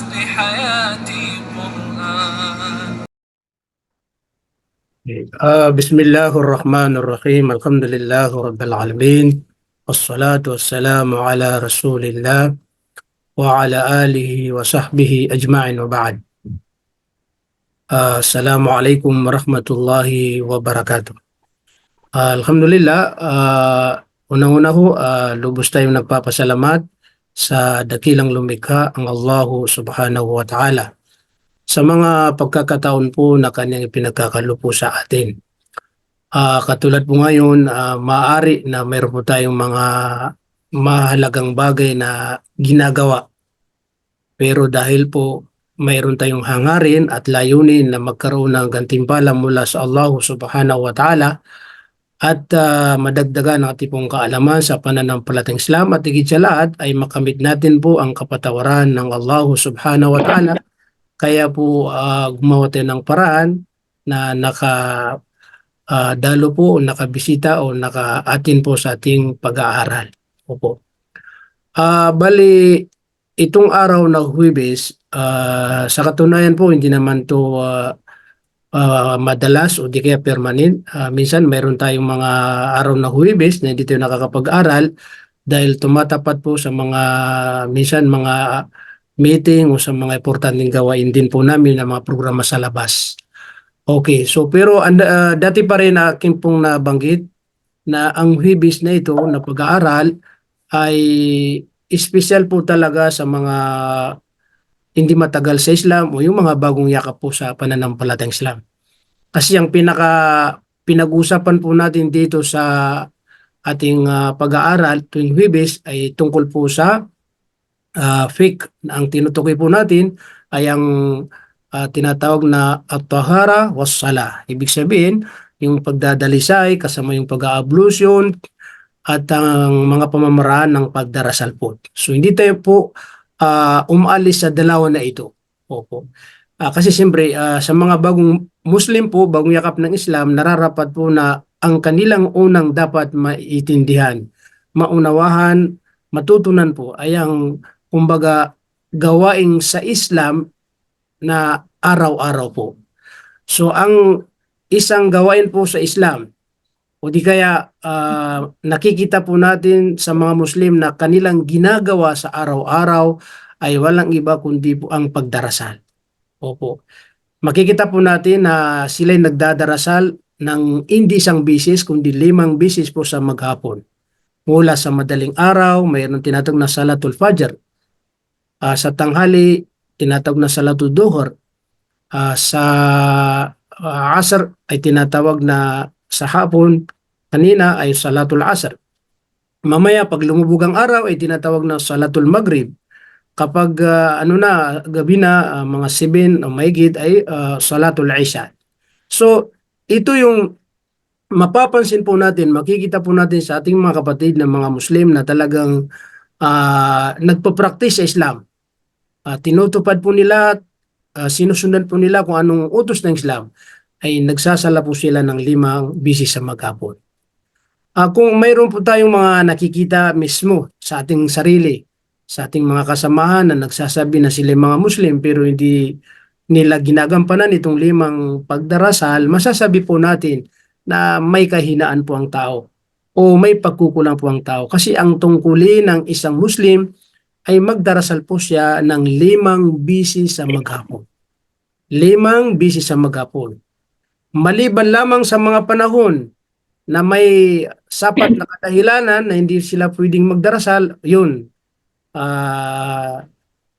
لحياتي قرآن. بسم الله الرحمن الرحيم الحمد لله رب العالمين والصلاة والسلام على رسول الله وعلى آله وصحبه أجمعين وبعد. السلام عليكم ورحمة الله وبركاته. Alhamdulillah, unang-una ho, lubos tayong nagpapasalamat sa dakilang lumikha ang Allahu subhanahu wa ta'ala sa mga pagkakataon po na kanyang ipinagkakalo po sa atin. Katulad po ngayon, maaari na mayroon po tayong mga mahalagang bagay na ginagawa. Pero dahil po mayroon tayong hangarin at layunin na magkaroon ng gantimpala mula sa Allah subhanahu wa ta'ala at madagdagan ang ating pong kaalaman sa pananampalatayang Islam at higit sa lahat ay makamit natin po ang kapatawaran ng Allah subhanahu wa ta'ala. Kaya po gumawa tayo ng paraan na dalo po o nakabisita o nakaatin po sa ating pag-aaral. Opo. Bali, itong araw na Huwebes, sa katunayan po hindi naman to madalas o di kaya permanent. Minsan mayroon tayong mga araw na Huwebes na hindi tayo nakakapag-aral dahil tumatapat po sa minsan mga meeting o sa mga importanteng gawain din po namin na mga programa sa labas. Okay, so pero dati pa rin aking pong nabanggit na ang Huwebes na ito na pag-aaral ay espesyal po talaga sa mga hindi matagal sa Islam o yung mga bagong yakap po sa pananampalatayang Islam. Kasi ang pinag-usapan po natin dito sa ating pag-aaral tuwing Huwebes ay tungkol po sa fiqh. Ang tinutukoy po natin ay ang tinatawag na at-tahara was-salah. Ibig sabihin, yung pagdadalisay kasama yung pag-aablusyon at ang mga pamamaraan ng pagdarasal po. So hindi tayo po umaalis sa dalawa na ito. Opo. Kasi siyempre sa mga bagong Muslim po, bagong yakap ng Islam, nararapat po na ang kanilang unang dapat maitindihan, maunawahan, matutunan po ay ang kumbaga gawaing sa Islam na araw-araw po. So ang isang gawain po sa Islam o di kaya nakikita po natin sa mga Muslim na kanilang ginagawa sa araw-araw ay walang iba kundi po ang pagdarasal. Opo. Makikita po natin na sila'y nagdadarasal ng hindi isang bisis kundi 5 bisis po sa maghapon. Mula sa madaling araw, mayroon tinatawag na Salatul Fajr. Sa tanghali, tinatawag na Salatul Duhur. Sa Asr ay tinatawag na sa hapon, kanina ay Salatul Asr. Mamaya pag lumubog ang araw ay tinatawag na Salatul Maghrib. Kapag gabi na, mga 7 o mahigit ay Salatul Isha. So, ito yung mapapansin po natin, makikita po natin sa ating mga kapatid na mga Muslim na talagang nagpa-practice sa Islam. Tinutupad po nila, sinusundan po nila kung anong utos ng Islam, ay nagsasala po sila ng 5 bisis sa maghapon. Kung mayroon po tayong mga nakikita mismo sa ating sarili, sa ating mga kasamahan na nagsasabi na sila mga Muslim pero hindi nila ginagampanan itong 5 pagdarasal, masasabi po natin na may kahinaan po ang tao o may pagkukulang po ang tao. Kasi ang tungkulin ng isang Muslim ay magdarasal po siya ng 5 bisis sa maghapon. 5 bisis sa maghapon. Maliban lamang sa mga panahon na may sapat na kadahilanan na hindi sila pwedeng magdarasal, yun,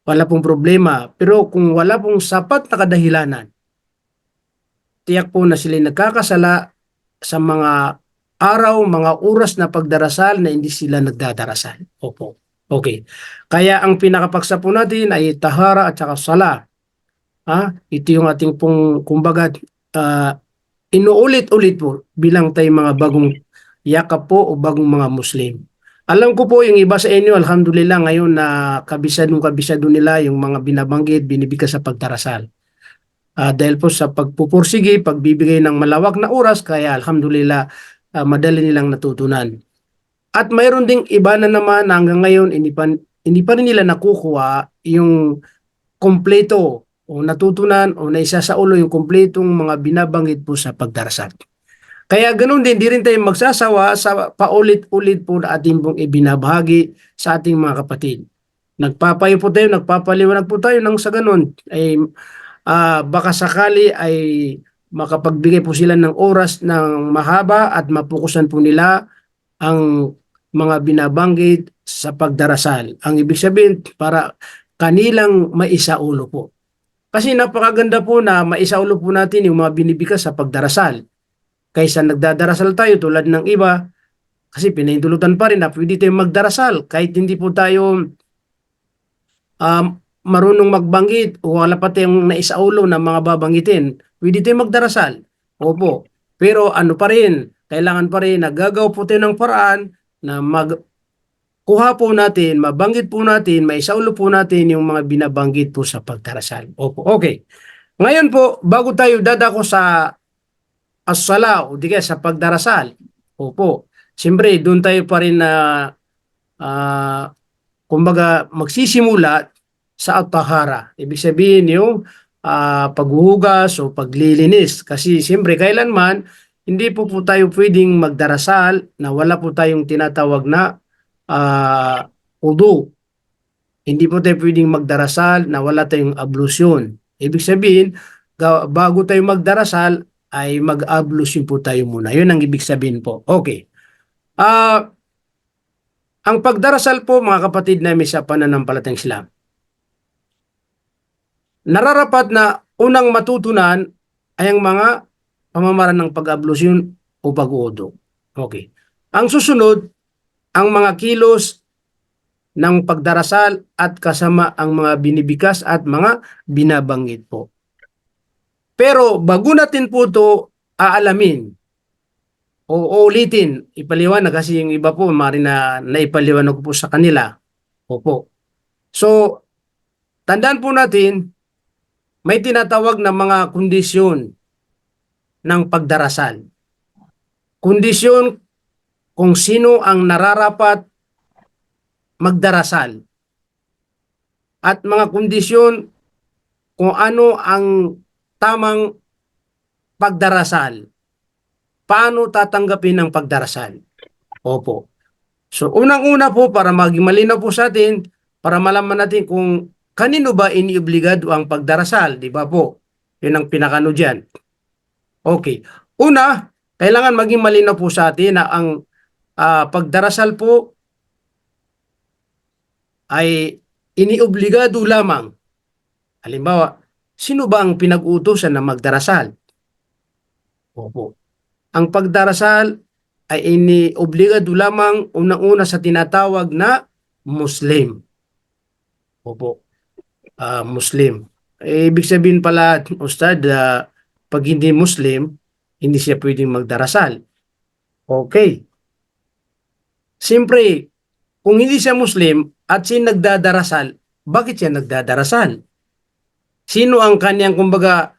wala pong problema. Pero kung wala pong sapat na kadahilanan, tiyak po na sila nagkakasala sa mga araw, mga oras na pagdarasal na hindi sila nagdadarasal. Opo. Okay. Kaya ang pinakapaksa po natin ay tahara at saka sala. Ito yung ating pong, kumbaga, inuulit-ulit po bilang tayo mga bagong yakap po o bagong mga Muslim. Alam ko po yung iba sa inyo, alhamdulillah, ngayon na kabisado nila yung mga binabanggit, binibigay sa pagdarasal. Dahil po sa pagpupursige, pagbibigay ng malawak na oras, kaya alhamdulillah, madali nilang natutunan. At mayroon ding iba na naman na hanggang ngayon, hindi pa rin nila nakukuha yung kumpleto o natutunan o naisasaulo yung kumpletong mga binabanggit po sa pagdarasal. Kaya ganoon din, di rin tayo magsasawa sa paulit-ulit po na ating pong ibinabahagi sa ating mga kapatid. Nagpapayo po tayo, nagpapaliwanag po tayo nang sa ganoon ay baka sakali ay makapagbigay po sila ng oras ng mahaba at mapukusan po nila ang mga binabanggit sa pagdarasal. Ang ibig sabihin, para kanilang maisaulo po. Kasi napakaganda po na maisaulo po natin yung mga binibigas sa pagdarasal. Kaysa nagdadarasal tayo tulad ng iba, kasi pinahintulutan pa rin na pwede tayong magdarasal kahit hindi po tayo marunong magbanggit o wala pa tayong naisaulo na mga babanggitin. Pwede tayong magdarasal. Opo. Pero ano pa rin, kailangan pa rin nagagawa po tayo ng paraan na kuha po natin, mabanggit po natin, maisaulo po natin yung mga binabanggit po sa pagdarasal. Opo, okay. Ngayon po, bago tayo dadako sa as-sala o di kaya sa pagdarasal, opo, siyempre doon tayo pa rin na kumbaga magsisimula sa at-tahara. Ibig sabihin yung paghuhugas o paglilinis. Kasi siyempre kailanman, hindi po tayo pwedeng magdarasal na wala po tayong tinatawag na wudu. Hindi po tayo pwedeng magdarasal na wala tayong ablusyon. Ibig sabihin, bago tayo magdarasal, ay mag-ablusyon po tayo muna. Yun ang ibig sabihin po. Okay. Ang pagdarasal po, mga kapatid namin sa pananampalatayang Islam, nararapat na unang matutunan ay ang mga pamamaraan ng pag-ablusyon o pag-uudo. Okay. Ang susunod, ang mga kilos ng pagdarasal at kasama ang mga binibigas at mga binabanggit po. Pero bago natin po ito aalamin o ulitin, ipaliwanag kasi yung iba po, naipaliwanag po sa kanila. Opo. So, tandaan po natin, may tinatawag na mga kondisyon ng pagdarasal. Kondisyon kung sino ang nararapat magdarasal. At mga kondisyon kung ano ang tamang pagdarasal. Paano tatanggapin ang pagdarasal? Opo. So, unang-una po, para maging malinaw po sa atin, para malaman natin kung kanino ba iniobligado ang pagdarasal, di ba po? Yun ang pinakano dyan. Okay. Una, kailangan maging malinaw po sa atin na ang pagdarasal po ay iniobligado lamang. Halimbawa, sino ba ang pinag-uutosan na magdarasal? Opo. Ang pagdarasal ay iniobligado lamang unang-una sa tinatawag na Muslim. Opo. Muslim. Ibig sabihin pala, Ustad, pag hindi Muslim, hindi siya pwedeng magdarasal. Okay. Siyempre, kung hindi siya Muslim at siya nagdadarasal, bakit siya nagdadarasal? Sino ang kanyang, kumbaga,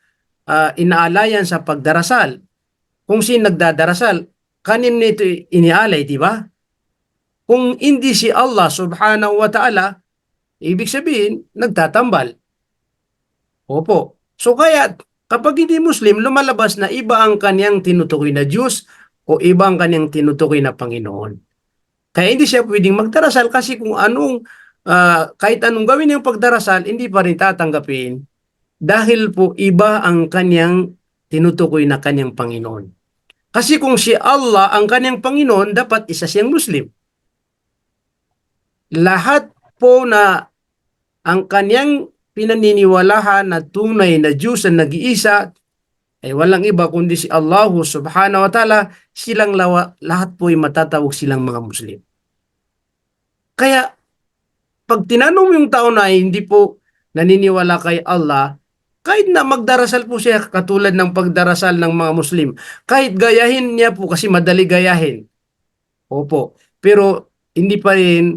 inaalayan sa pagdarasal? Kung siya nagdadarasal, kanin nito inialay, di ba? Kung hindi si Allah subhanahu wa ta'ala, ibig sabihin, nagtatambal. Opo. So kaya, kapag hindi Muslim, lumalabas na iba ang kanyang tinutukoy na Diyos o iba ang kanyang tinutukoy na Panginoon. Kaya hindi siya pwedeng magdarasal kasi kung kahit anong gawin yung pagdarasal, hindi pa rin tatanggapin dahil po iba ang kanyang tinutukoy na kanyang Panginoon. Kasi kung si Allah ang kanyang Panginoon, dapat isa siyang Muslim. Lahat po na ang kanyang pinaniniwalahan na tunay na Diyos ang nag-iisa ay walang iba kundi si Allah subhanahu wa ta'ala, silang lahat po ay matatawag silang mga Muslim. Kaya pag tinanong yung tao na hindi po naniniwala kay Allah, kahit na magdarasal po siya katulad ng pagdarasal ng mga Muslim, kahit gayahin niya po kasi madali gayahin. Opo. Pero hindi pa rin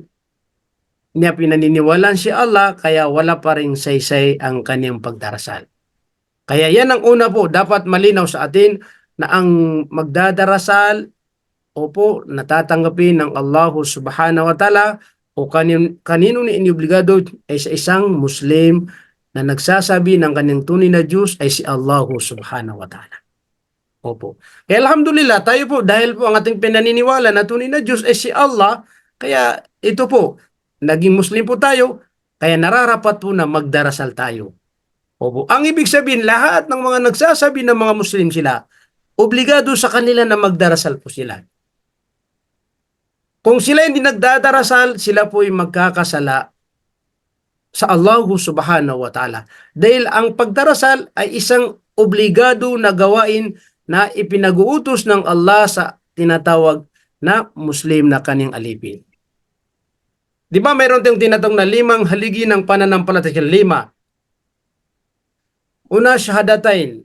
niya pinaniniwalaan si Allah, kaya wala pa rin saysay ang kanyang pagdarasal. Kaya yan ang una po, dapat malinaw sa atin na ang magdadarasal, opo, natatanggapin ng Allah subhanahu wa ta'ala o kanino ni iniobligado ay sa isang Muslim na nagsasabi ng kanyang tunay na Diyos ay si Allah subhanahu wa ta'ala. Opo. Kaya alhamdulillah, tayo po, dahil po ang ating pinaniniwala na tunay na Diyos ay si Allah, kaya ito po, naging Muslim po tayo, kaya nararapat po na magdarasal tayo. Opo. Ang ibig sabihin, lahat ng mga nagsasabi ng mga Muslim sila, obligado sa kanila na magdarasal po sila. Kung sila hindi nagdadarasal, sila po ay magkakasala sa Allah subhanahu wa ta'ala. Dahil ang pagdarasal ay isang obligado na gawain na ipinag-uutos ng Allah sa tinatawag na Muslim na kanyang alipin. Di ba mayroon tayong tinatawag na 5 haligi ng pananampalataya? 5. Una, syahadatain.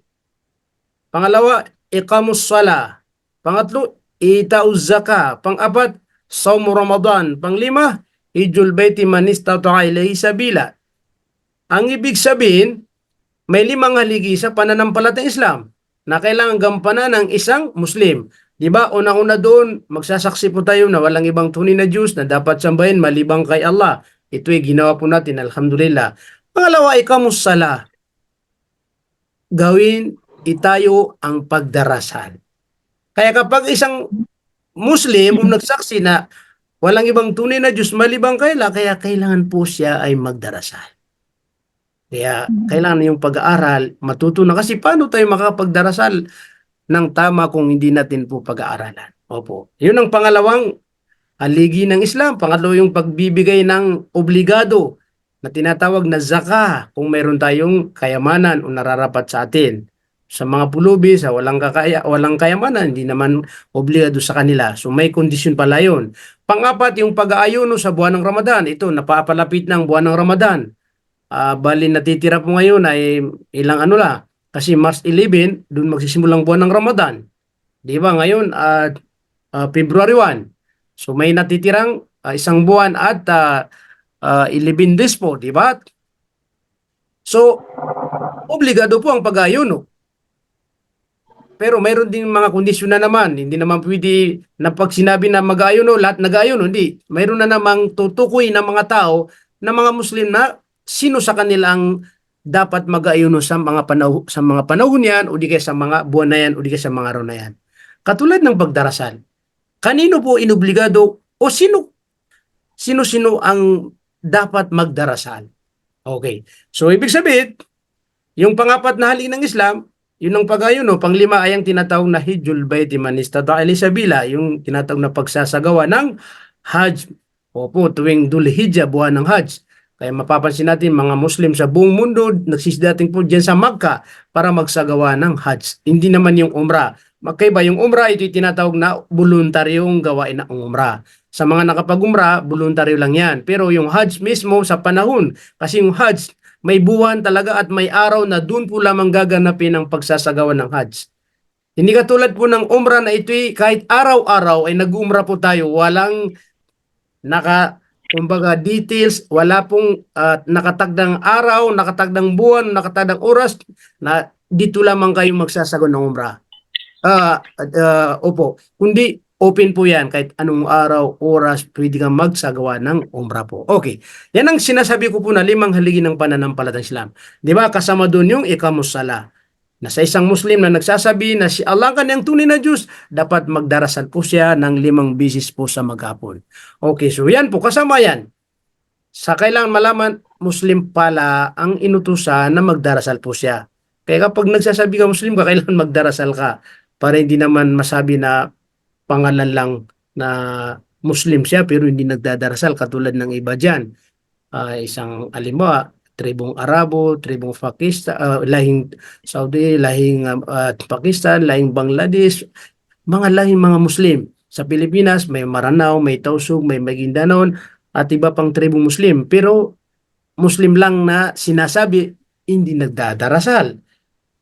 Pangalawa, iqamus sala. Pangatlo, itauz zaka. Pang-apat, saum Ramadan. Pang-5, hijjul baiti man istata'a ilayhi sabila. Ang ibig sabihin, may 5 haligi sa pananampalatayang Islam na kailangan gampanan ng isang Muslim. Di ba? Una-una doon, magsasaksi po tayo na walang ibang tunay na Diyos na dapat sambahin malibang kay Allah. Ito'y ginawa po natin, alhamdulillah. Pangalawa, ikamus sala. Gawin itayo ang pagdarasal. Kaya kapag isang Muslim nagsaksi na walang ibang tunay na Diyos malibang kay Allah, kaya kailangan po siya ay magdarasal. Kaya kailangan yung pag-aaral, matuto na. Kasi paano tayo makapagdarasal ng tama kung hindi natin po pag-aaralan? Opo. Yun ang pangalawang haligi ng Islam. Pangatlo yung pagbibigay ng obligado na tinatawag na zakah kung meron tayong kayamanan o nararapat sa atin. Sa mga pulubi, sa walang kayamanan, hindi naman obligado sa kanila. So may kondisyon pala yun. Pang-apat, yung pag-aayuno sa buwan ng Ramadan. Ito, napapalapit ng buwan ng Ramadan. Bali natitira po ngayon ay ilang ano la. Kasi March 11, doon magsisimulang buwan ng Ramadan. Di ba? Ngayon, February 1. So may natitirang isang buwan at 11 days po, di ba? So, obligado po ang pag-ayuno. Pero mayroon din mga kondisyon na naman. Hindi naman pwede na pag sinabi na mag-ayuno, lahat nag-ayuno. Hindi. Mayroon na namang tutukoy ng mga tao na mga Muslim na sino sa kanilang dapat mag-ayuno sa mga panahon yan o di kaya sa mga buwan na yan o di kaya sa mga araw na yan. Katulad ng pagdarasal. Kanino po inobligado o sino ang dapat magdarasal? Okay. So ibig sabihin, yung pang-apat na haligi ng Islam, yun ang pag-ayuno. Pang-5 ay ang tinatawag na hijjul baiti man istata'a ilayhi sabila, yung tinatawag na pagsasagawa ng Hajj. Opo, tuwing Dhul Hijjah, buwan ng Hajj. Kaya mapapansin natin mga Muslim sa buong mundo nagsisdating po dyan sa Makkah para magsagawa ng Hajj. Hindi naman yung Umrah. Magkaiba yung Umrah, ito'y tinatawag na voluntaryong gawain ng Umrah. Sa mga nakapag-Umrah, voluntaryo lang yan. Pero yung Hajj mismo sa panahon, kasi yung Hajj may buwan talaga at may araw na doon po lamang gaganapin ang pagsasagawa ng Hajj. Hindi katulad po ng Umrah na ito'y kahit araw-araw ay nag-Umrah po tayo, walang kumbaga details, wala pong nakatagdang araw, nakatagdang buwan, nakatagdang oras na dito lamang kayo magsasagawa ng Umrah. Opo, kundi open po yan kahit anong araw, oras, pwede kang magsagawa ng Umrah po. Okay, yan ang sinasabi ko po na 5 haligi ng pananampalatayang Islam. Di ba? Kasama doon yung iqamus sala. Na sa isang Muslim na nagsasabi na si Allah kanyang tunay na Diyos, dapat magdarasal po siya ng 5 beses po sa maghapon. Okay, so yan po, kasama yan. Sa kailangan malaman, Muslim pala ang inutusan na magdarasal po siya. Kaya kapag nagsasabi ka Muslim ka, kailangan magdarasal ka para hindi naman masabi na pangalan lang na Muslim siya pero hindi nagdadarasal katulad ng iba dyan. Isang alimbawa, tribong Arabo, tribong Pakistan, lahing Saudi, lahing Pakistan, lahing Bangladesh, lahing mga Muslim. Sa Pilipinas, may Maranao, may Tausug, may Maguindanao, at iba pang tribong Muslim. Pero Muslim lang na sinasabi, hindi nagdadarasal.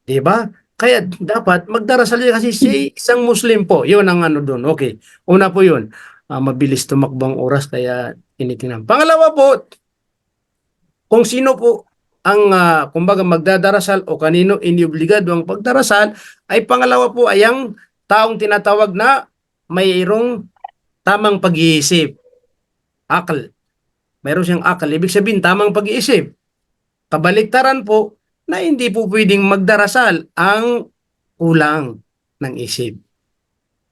Diba? Kaya dapat magdarasal siya kasi si isang Muslim po. Yun ang ano doon. Okay. Una po yun. Mabilis tumakbong oras kaya tinitingnan. Pangalawa po, kung sino po ang kumbaga magdadarasal o kanino iniobligado ang pagdarasal, ay pangalawa po ay ang taong tinatawag na mayroong tamang pag-iisip. Akal. Mayroon siyang akal. Ibig sabihin, tamang pag-iisip. kabaliktaran po na hindi po pwedeng magdarasal ang kulang ng isip.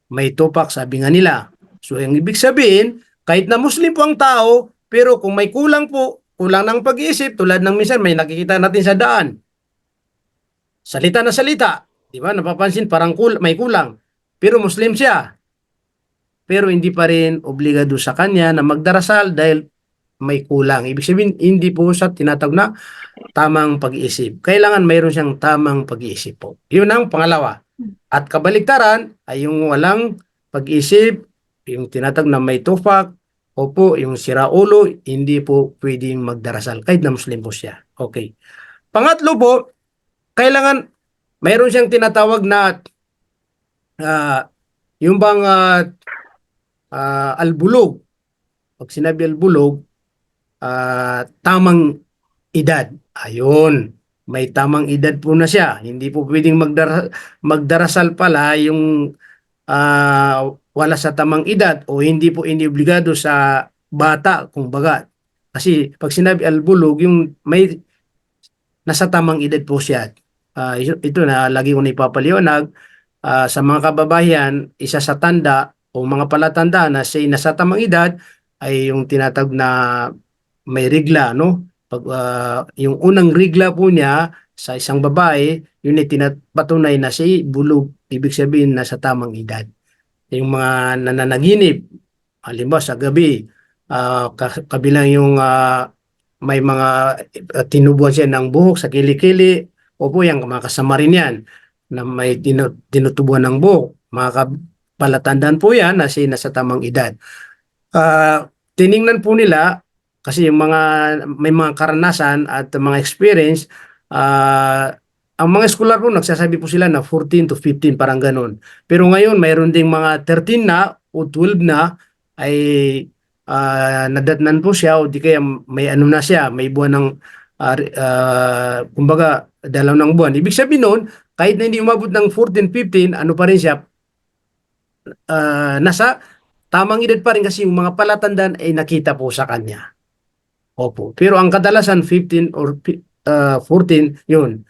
May tupak, sabi nga nila. So, ang ibig sabihin, kahit na Muslim po ang tao, pero kung may kulang po, kulang ng pag-iisip, tulad ng minsan may nakikita natin sa daan, salita na salita, di ba? Napapansin parang may kulang. Pero Muslim siya. Pero hindi pa rin obligado sa kanya na magdarasal dahil may kulang. Ibig sabihin, hindi po siya tinatawag na tamang pag-iisip. Kailangan mayroon siyang tamang pag-iisip po. Yun ang pangalawa. At kabaliktaran ay yung walang pag-iisip, yung tinatawag na may tufak, o po yung siraulo, hindi po pwedeng magdarasal kahit na Muslim po siya. Okay. Pangatlo po, kailangan mayroon siyang tinatawag na yung bang albulog. Pag sinabi albulog, tamang edad. Ayun, may tamang edad po na siya. Hindi po pwedeng magdarasal pala yung wala sa tamang edad o hindi po iniobligado sa bata, kung baga. Kasi pag sinabi albulog, yung may nasa tamang edad po siya. Ito na lagi ko na ipapaliwanag sa mga kababayan, isa sa tanda o mga palatanda na siya nasa tamang edad ay yung tinatawag na may regla, no? Pag yung unang regla po niya sa isang babae, yun ay patunay na siya bulog, ibig sabihin nasa tamang edad. Yung mga nananaginip, halimbawa sa gabi, kabilang yung may mga tinubuan siya ng buhok sa kilikili, o po yung mga kasama rin yan na may tinutubuan ng buhok. Mga palatandaan po yan na siya nasa tamang edad. Tiningnan po nila kasi yung may mga karanasan at mga experience, ang mga scholar po nagsasabi po sila na 14 to 15 parang ganun. Pero ngayon mayroon ding mga 13 na o 12 na ay nadatnan po siya o di kaya may ano na siya, may buwan ng kumbaga dalaw ng buwan. Ibig sabihin nun, kahit na hindi umabot ng 14, 15, ano pa rin siya, nasa tamang edad pa rin kasi yung mga palatandaan ay nakita po sa kanya. Opo. Pero ang kadalasan 15 or 14, yun.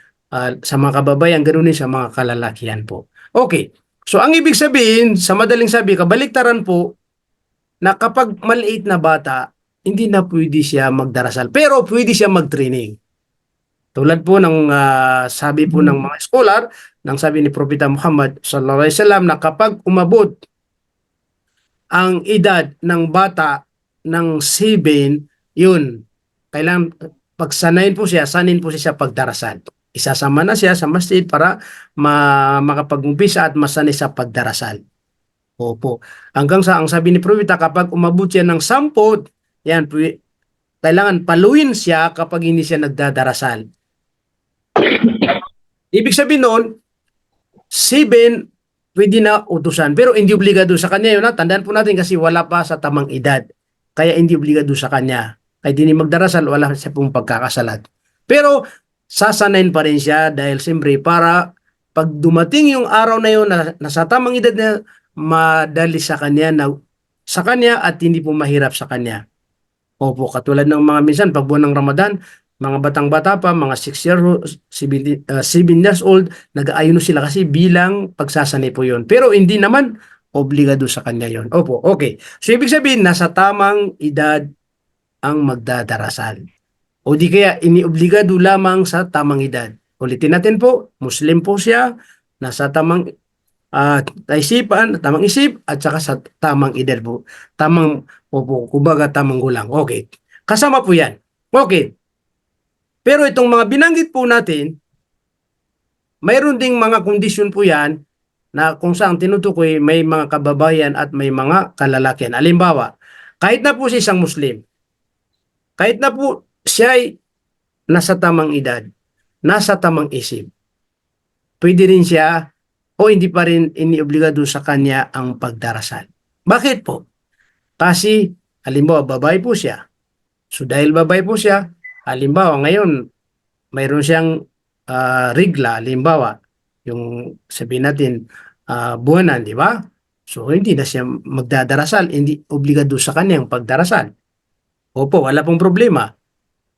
Sa mga kababayan, ganoon din sa mga kalalakihan po. Okay. So ang ibig sabihin, sa madaling sabi, kabaliktaran po, na kapag maliit na bata, hindi na pwede siya magdarasal. Pero pwede siya mag-training. Tulad po ng sabi po ng mga scholar, ng sabi ni Propeta Muhammad sallallahu alaihi wasallam na kapag umabot ang edad ng bata ng 7, yun, kailangan pagsanayin po siya, sanin po siya pagdarasal. Isasama na siya sa masjid para makapag-umpisa at masanay sa pagdarasal. Opo. Hanggang sa ang sabi ni Propeta, kapag umabot siya ng 10, yan, kailangan paluin siya kapag hindi siya nagdadarasal. Ibig sabihin noon, 7, pwede na utusan. Pero hindi obligado sa kanya yun. Tandaan po natin kasi wala pa sa tamang edad. Kaya hindi obligado sa kanya. Kahit hindi magdarasal, wala siya pong pagkakasalat. Pero sasanayin pa rin siya dahil siyempre para pag dumating yung araw na yun na nasa tamang edad na madali sa kanya at hindi po mahirap sa kanya. Opo, katulad ng mga minsan pag buwan ng Ramadan, mga batang-bata pa, mga 7 years old, nag-aayuno sila kasi bilang pagsasanay po yun. Pero hindi naman obligado sa kanya yon. Opo, okay. So ibig sabihin, nasa tamang edad ang magdadarasal. O di kaya iniobligado lamang sa tamang edad. Ulitin natin po, Muslim po siya, nasa tamang tamang isip at saka sa tamang edad po. Kumbaga tamang gulang. Okay. Kasama po yan. Okay. Pero itong mga binanggit po natin, mayroon ding mga kondisyon po yan na kung saan tinutukoy may mga kababayan at may mga kalalakihan. Halimbawa, kahit na po siya isang Muslim, kahit na po siya ay nasa tamang edad, nasa tamang isip, pwede rin siya o hindi pa rin iniobligado sa kanya ang pagdarasal. Bakit po? Kasi, halimbawa, babae po siya. So dahil babae po siya, halimbawa ngayon, mayroon siyang regla, halimbawa, yung sabihin natin, buwanan, di ba? So hindi na siya magdadarasal, hindi obligado sa kanyang pagdarasal. Opo, wala pong problema.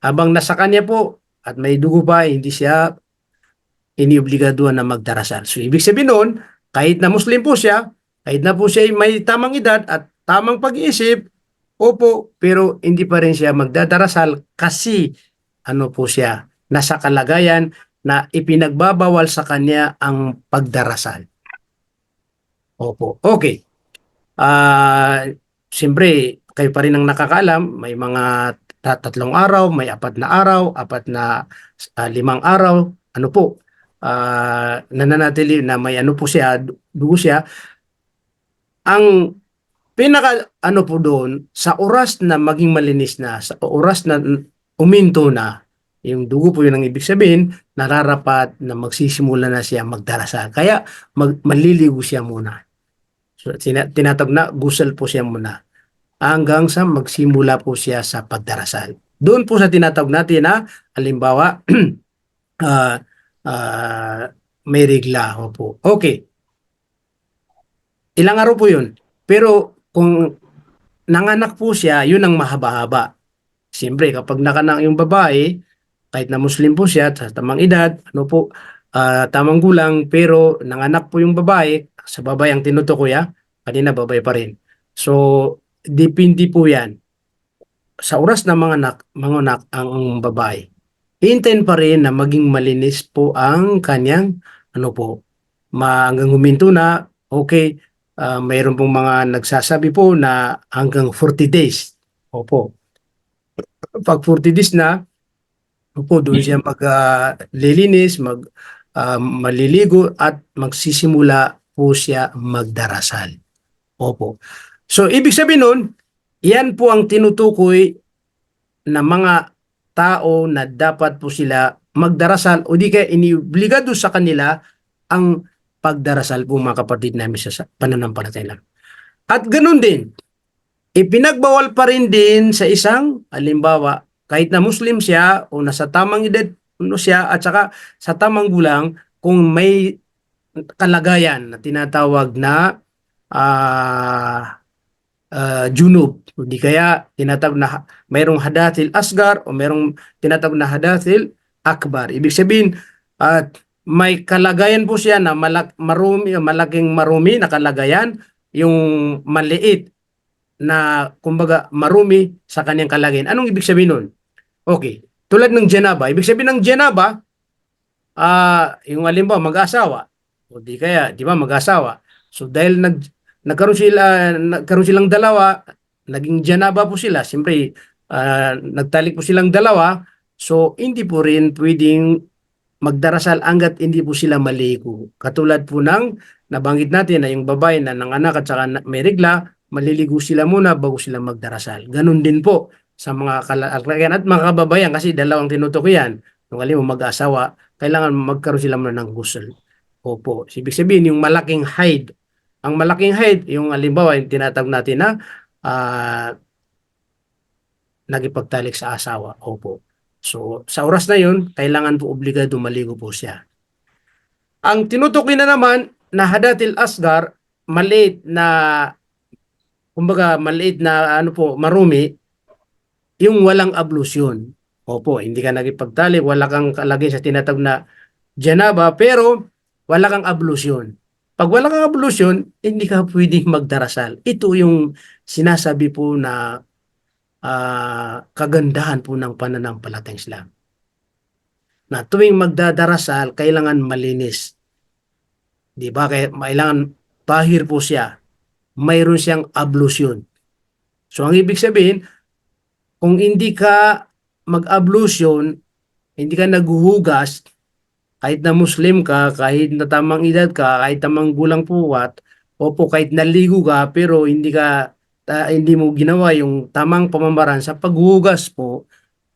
Habang nasa kanya po at may dugo pa, hindi siya iniobligado na magdarasal. So ibig sabihin noon, kahit na Muslim po siya, kahit na po siya may tamang edad at tamang pag-iisip, opo, pero hindi pa rin siya magdadarasal kasi ano po siya, nasa kalagayan na ipinagbabawal sa kanya ang pagdarasal. Opo. Okay. Ah, siyempre, kayo pa rin ang nakakaalam, may mga 3 araw, may 4 na araw, 5 araw, ano po, nananatili na may ano po siya, dugo siya. Ang pinaka ano po doon, sa oras na maging malinis na, sa oras na uminto na, yung dugo po yun ang ibig sabihin, nararapat na magsisimula na siya magdarasal. Kaya maliligo siya muna. So, tinatawag na gusal po siya muna hanggang sa magsimula po siya sa pagdarasal. Doon po sa tinatawag natin na halimbawa ah, ah, may regla. Opo. Okay. Ilang araw po yun. Pero kung nanganak po siya, yun ang mahaba-haba. Siyempre, kapag nakanak yung babae, kahit na Muslim po siya, sa tamang edad, ano po, tamang gulang, pero nanganak po yung babae, sa babae ang tinutukoy, kanina babae pa rin. So, depende po yan. Sa oras na manganak ang babae, hintayin pa rin na maging malinis po ang kanyang, ano po, hanggang huminto na, okay, mayroon pong mga nagsasabi po na hanggang 40 days. Opo. Pag 40 days na, opo, doon siya maglilinis, maliligo at magsisimula po siya magdarasal. Opo. So, ibig sabihin nun, yan po ang tinutukoy na mga tao na dapat po sila magdarasal o di kaya iniobligado sa kanila ang pagdarasal po mga kapatid namin sa pananampalataya. At ganun din, ipinagbawal pa rin din sa isang, halimbawa, kahit na Muslim siya o nasa tamang edad ano siya at saka sa tamang gulang, kung may kalagayan na tinatawag na junub, hindi kaya tinatawag na mayroong hadathil asgar o mayroong tinatawag na hadathil akbar. Ibig sabihin, at may kalagayan po siya na malaking marumi na kalagayan, yung maliit na kumbaga marumi sa kanyang kalagayan. Anong ibig sabihin nun? Okay. Tulad ng janaba. Ibig sabihin ng janaba, yung halimbawa mag-asawa. O di kaya, di ba, mag-asawa. So dahil nagkaroon silang dalawa, naging janaba po sila. Siyempre, nagtalik po silang dalawa. So hindi po rin pwedeng magdarasal hanggat hindi po sila maligo. Katulad po ng nabanggit natin na yung babae na nanganak at saka may regla, maliligo sila muna bago sila magdarasal. Ganun din po sa mga kalagayan at mga kababayan kasi dalawang tinutukoy yan. Yung halimbawa mag-asawa, kailangan magkaroon sila muna ng ghusl. Opo. Ibig sabihin, yung malaking haid. Ang malaking haid, yung halimbawa, yung tinatawag natin na nagipagtalik sa asawa. Opo. So, sa oras na yun, kailangan po obligado maligo po siya. Ang tinutukoy na naman na hadatil asgar, maliit na, kumbaga maliit na ano po, marumi, yung walang ablusyon. Opo, hindi ka nagipagtalik, wala kang kalagay sa tinatawag na janaba, pero wala kang ablusyon. Pag wala kang ablusyon, hindi ka pwedeng magdarasal. Ito yung sinasabi po na kagandahan po ng pananampalatayang Islam. Na tuwing magdadarasal, kailangan malinis. Di ba? Kailangan tahir po siya. Mayroon siyang ablusyon. So, ang ibig sabihin, kung hindi ka mag-ablusyon, hindi ka naghuhugas, kahit na Muslim ka, kahit na tamang edad ka, kahit tamang gulang puwat, opo, kahit naligo ka, pero hindi mo ginawa yung tamang pamamaraan sa paghuhugas po,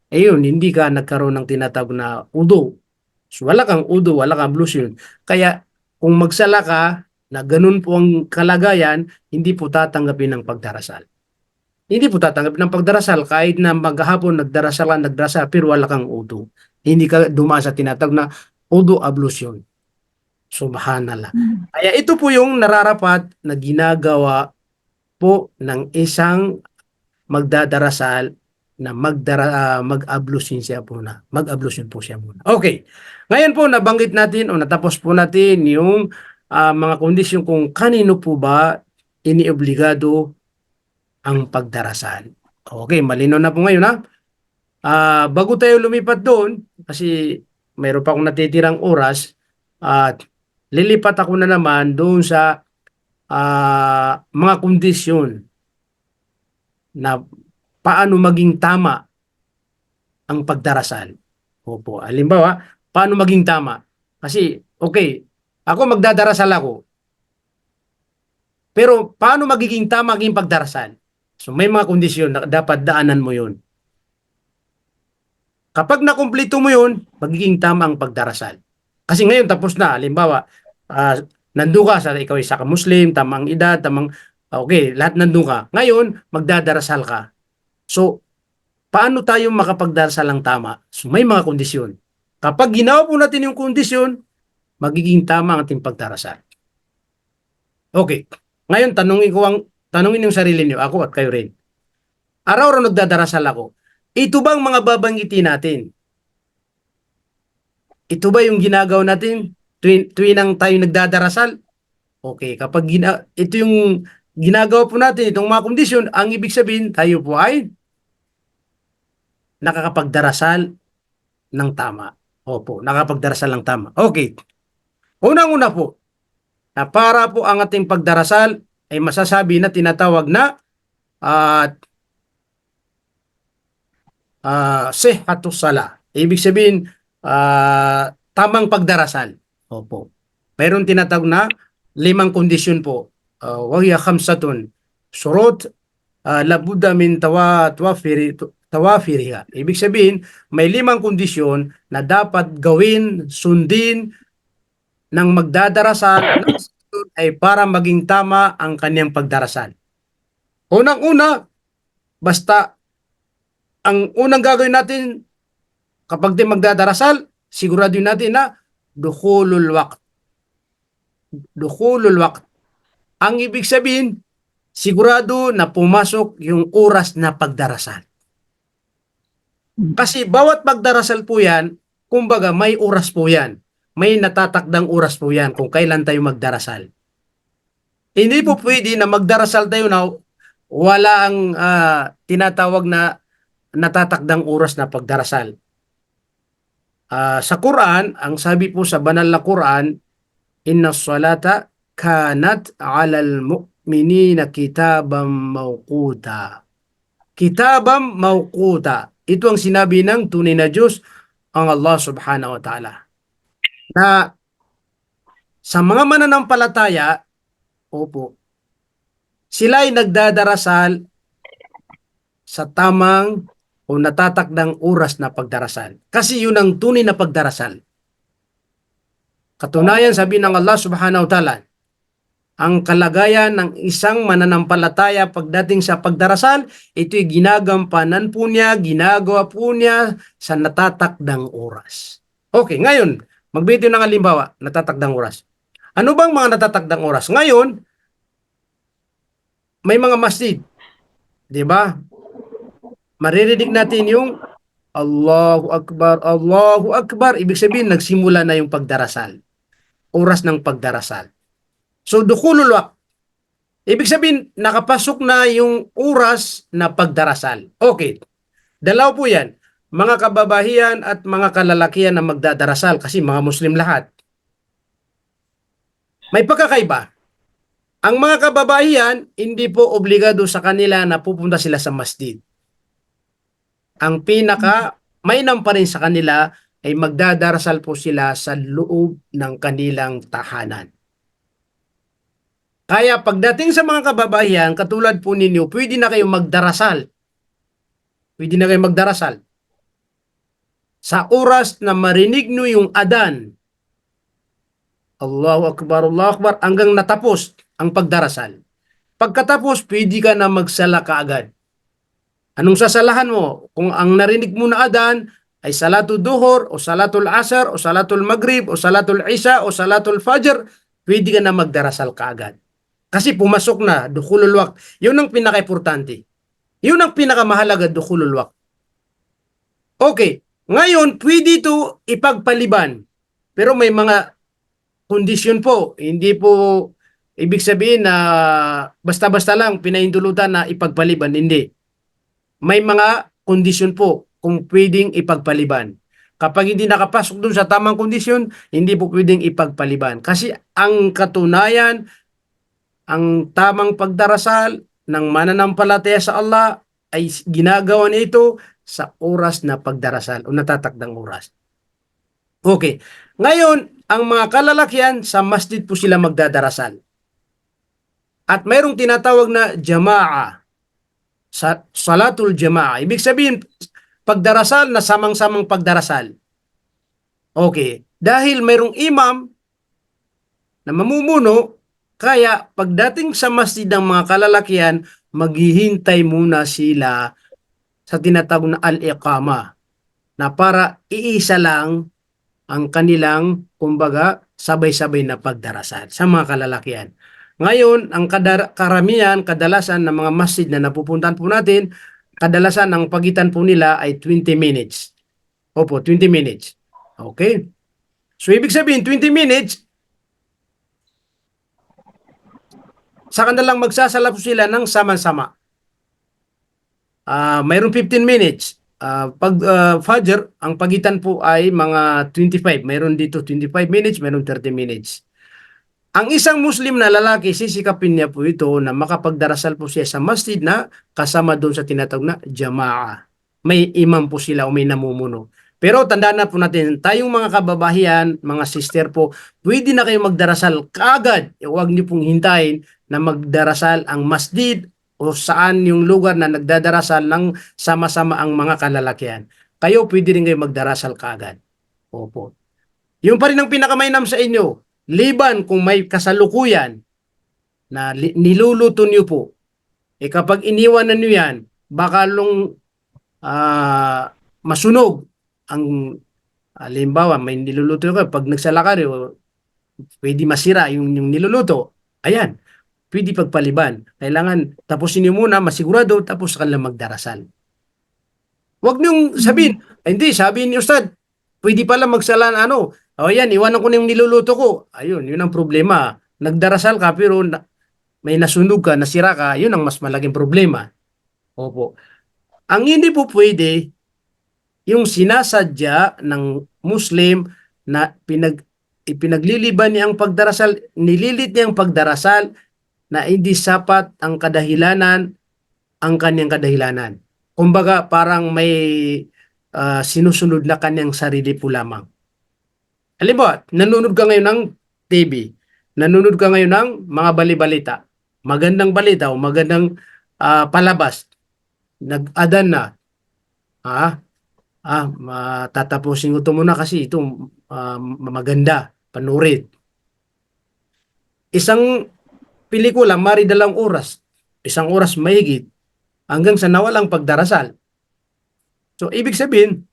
ayun, hindi ka nagkaroon ng tinatawag na udo. So, wala kang udo, wala kang ablusyon. Kaya, kung magsala ka, na ganun po ang kalagayan, hindi po tatanggapin ng pagdarasal. Hindi po tatanggapin ng pagdarasal kahit na maghapon nagdarasal, pero wala kang udo. Hindi ka dumaan sa tinatawag na udo ablusyon. Subhanallah. Kaya ito po yung nararapat na ginagawa po ng isang magdadarasal na mag-ablusin siya muna. Mag-ablusin po siya muna. Okay. Ngayon po, nabanggit natin o natapos po natin yung mga kondisyon kung kanino po ba iniobligado ang pagdarasal. Okay, malinaw na po ngayon ha. Bago tayo lumipat doon, kasi mayroon pa akong natitirang oras, at lilipat ako na naman doon sa mga kondisyon na paano maging tama ang pagdarasal. Opo, halimbawa, paano maging tama? Kasi, okay, ako magdadarasal ako, pero paano magiging tama ang pagdarasal? So, may mga kondisyon na dapat daanan mo yun. Kapag nakumpleto mo yun, magiging tama ang pagdarasal. Kasi ngayon tapos na, halimbawa, nandun ka, ikaw isa ka Muslim, tamang edad, okay, lahat nandun ka. Ngayon, magdadarasal ka. So, paano tayo makapagdarasal ng tama? So, may mga kondisyon. Kapag ginawa po natin yung kondisyon, magiging tama ang ating pagdarasal. Okay. Ngayon, tanungin yung sarili niyo, ako at kayo rin. Araw-araw nagdadarasal ako. Ito bang mga babanggitin natin? Ito ba yung ginagawa natin tuwing tayo nagdadarasal? Okay, kapag ito yung ginagawa po natin, itong mga kondisyon, ang ibig sabihin, tayo po ay nakakapagdarasal ng tama. Opo, nakakapagdarasal ng tama. Okay. Unang-una po, na para po ang ating pagdarasal ay masasabi na tinatawag na sihhatus sala. Ibig sabihin, tamang pagdarasal. Opo. Mayroon tinatawag na 5 kondisyon po. Wahiya khamsatun. Surut, labuda min tawafiriha. Ibig sabihin, may 5 kondisyon na dapat gawin, sundin ng magdadarasal ay para maging tama ang kanyang pagdarasal. Unang-una, basta ang unang gagawin natin kapag di magdadarasal, sigurado natin na dukhulul waqt. Dukhulul waqt. Ang ibig sabihin, sigurado na pumasok yung oras na pagdarasal. Kasi bawat pagdarasal po yan, kumbaga may oras po yan. May natatakdang oras po yan kung kailan tayo magdarasal. Hindi po pwede na magdarasal tayo na wala ang tinatawag na natatakdang oras na pagdarasal. Sa Quran, ang sabi po sa banal na Quran, inna salata kanat alal mu'minina kitabam mawquta. Kitabam mawquta. Ito ang sinabi ng tunay na Diyos, ang Allah subhanahu wa ta'ala. Na sa mga mananampalataya, opo, sila ay nagdadarasal sa tamang o natatakdang oras na pagdarasal. Kasi yun ang tunay na pagdarasal. Katunayan, sabi ng Allah subhanahu wa ta'ala, ang kalagayan ng isang mananampalataya pagdating sa pagdarasal, ito'y ginagampanan po niya, ginagawa po niya sa natatakdang oras. Okay, ngayon, magbitiw ng halimbawa, natatakdang oras. Ano bang mga natatakdang oras? Ngayon, may mga masjid, di ba? Maririnig natin yung Allahu Akbar, Allahu Akbar. Ibig sabihin, nagsimula na yung pagdarasal. Oras ng pagdarasal. So, dukhulul waqt. Ibig sabihin, nakapasok na yung oras na pagdarasal. Okay. Dalaw po yan. Mga kababahian at mga kalalakihan na magdadarasal kasi mga Muslim lahat. May pagkakaiba. Ang mga kababahian, hindi po obligado sa kanila na pupunta sila sa masjid. Ang mainam pa rin sa kanila ay magdadarasal po sila sa loob ng kanilang tahanan. Kaya pagdating sa mga kababayan, katulad po ninyo, pwede na kayong magdarasal. Pwede na kayong magdarasal. Sa oras na marinig nyo yung adan, Allahu Akbar, hanggang natapos ang pagdarasal. Pagkatapos, pwede ka na magsala kaagad. Anong sasalahan mo? Kung ang narinig mo na adan ay salatul duhur, o salatul asar, o salatul maghrib, o salatul isha, o salatul fajr, pwede ka na magdarasal kaagad. Kasi pumasok na, dukhulul waqt. Yun ang pinaka-importante. Yun ang pinakamahalaga, dukhulul waqt. Okay, ngayon pwede ito ipagpaliban. Pero may mga kondisyon po. Hindi po ibig sabihin na basta-basta lang pinaindulutan na ipagpaliban. Hindi. May mga kondisyon po kung pwedeng ipagpaliban. Kapag hindi nakapasok dun sa tamang kondisyon, hindi po pwedeng ipagpaliban. Kasi ang katunayan, ang tamang pagdarasal ng mananampalataya sa Allah ay ginagawa nito sa oras na pagdarasal o natatakdang oras. Okay. Ngayon, ang mga kalalakihan sa masjid po sila magdadarasal. At mayroong tinatawag na jamaa, sa salatul jamaa. Ibig sabihin, pagdarasal na samang-samang pagdarasal. Okay. Dahil mayroong imam na mamumuno, kaya pagdating sa masjid ng mga kalalakihan, maghihintay muna sila sa tinatawag na al-iqama na para iisa lang ang kanilang, kumbaga, sabay-sabay na pagdarasal sa mga kalalakihan. Ngayon, ang karamihan, kadalasan ng mga masjid na napupuntahan po natin, kadalasan ang pagitan po nila ay 20 minutes. Opo, 20 minutes. Okay? So, ibig sabihin, 20 minutes, sa kanilang magsasala po sila ng sama-sama. Mayroong 15 minutes. Pag Fajr, ang pagitan po ay mga 25. Mayroon dito 25 minutes, mayroon 30 minutes. Ang isang Muslim na lalaki, sisikapin niya po ito na makapagdarasal po siya sa masjid na kasama doon sa tinatawag na jamaa. May imam po sila o may namumuno. Pero tandaan na po natin, tayong mga kababayan, mga sister po, pwede na kayo magdarasal kaagad. Huwag niyo pong hintayin na magdarasal ang masjid o saan yung lugar na nagdadarasal ng sama-sama ang mga kalalakihan. Kayo pwede rin kayo magdarasal kaagad. Opo. Yung pa rin ang pinakamainam sa inyo, liban kung may kasalukuyan na niluluto niyo po, kapag iniwanan niyo yan, baka masunog ang halimbawa may niluluto ka, pag nagsala ka rin, pwede masira yung niluluto. Ayan, pwede pagpaliban. Kailangan tapusin niyo muna, masigurado, tapos ka lang magdarasal. Huwag niyong sabihin, hindi, sabi ni Ustad, pwede pala magsala na ano, o yan, iwanan ko na yung niluluto ko. Ayun, yun ang problema. Nagdarasal ka pero may nasunog ka, nasira ka, yun ang mas malaking problema. Opo. Ang hindi po pwede, yung sinasadya ng Muslim na ipinagliliban niya ang pagdarasal, nililit niya ang pagdarasal na hindi sapat ang kadahilanan, ang kanyang kadahilanan. Kumbaga, parang may sinusunod na kanyang sarili po lamang. Halimbawa, nanonood ka ngayon ng TV, nanonood ka ngayon ng mga balibalita, magandang balita o magandang palabas, nag-adan na, tatapusin ko ito muna kasi ito maganda, panurid. Isang pelikula, mari 2 oras, 1 oras mahigit, hanggang sa nawalang pagdarasal. So, ibig sabihin,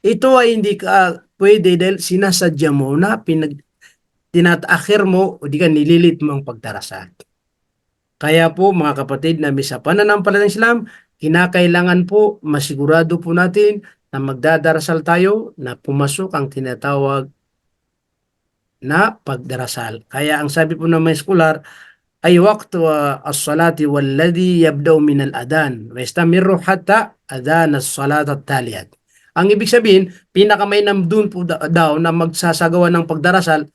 ito ay hindi ka pwede dahil sinasadya mo na tinataakhir mo o di ka nililit mo ang pagdarasal. Kaya po mga kapatid na sa pananampalatayang Islam, kinakailangan po masigurado po natin na magdadarasal tayo na pumasok ang tinatawag na pagdarasal. Kaya ang sabi po ng mga eskular ay waqtu as-salati walladhi yabda'u min al-adan wa yastamirru hatta adan as-salat at-taliyat. Ang ibig sabihin, pinakamainam dun po daw na magsasagawa ng pagdarasal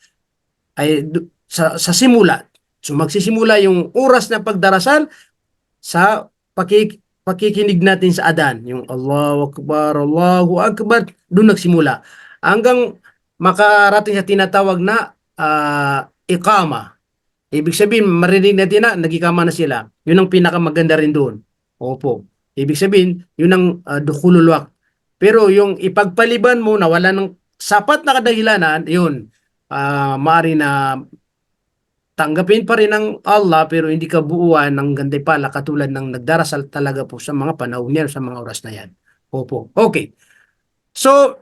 ay sa simula. So magsisimula yung oras na pagdarasal sa pakikinig natin sa adan. Yung Allahu Akbar, doon nagsimula. Hanggang makarating sa tinatawag na iqama. Ibig sabihin, marinig natin na nagikama na sila. Yun ang pinakamaganda rin doon. Opo. Ibig sabihin, yun ang dukhulul waqt. Pero yung ipagpaliban mo na wala ng sapat na kadahilanan, yun, maaari na tanggapin pa rin ng Allah pero hindi ka buuan ng gantimpala katulad ng nagdarasal talaga po sa mga panahon niya, sa mga oras na yan. Opo. Okay. So,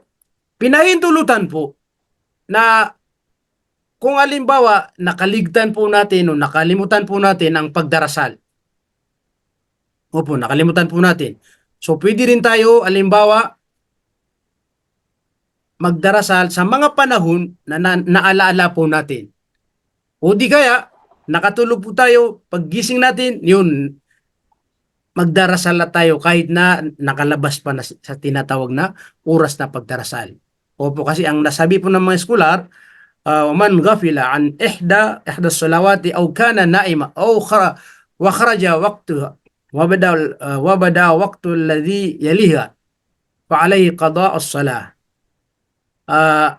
pinahintulutan po na kung halimbawa nakaligtan po natin o nakalimutan po natin ang pagdarasal. Opo, nakalimutan po natin. So, pwede rin tayo, halimbawa, magdarasal sa mga panahon na naalaala po natin. O di kaya, nakatulog po tayo, paggising natin, yun, magdarasal na tayo kahit na nakalabas pa na sa tinatawag na oras na pagdarasal. Opo, kasi ang nasabi po ng mga eskular, ومن غفل عن إحدى الصلوات أو كان نائما وخرج وقتها وبدا وقت الذي يليها فعليه قضاء الصلاة.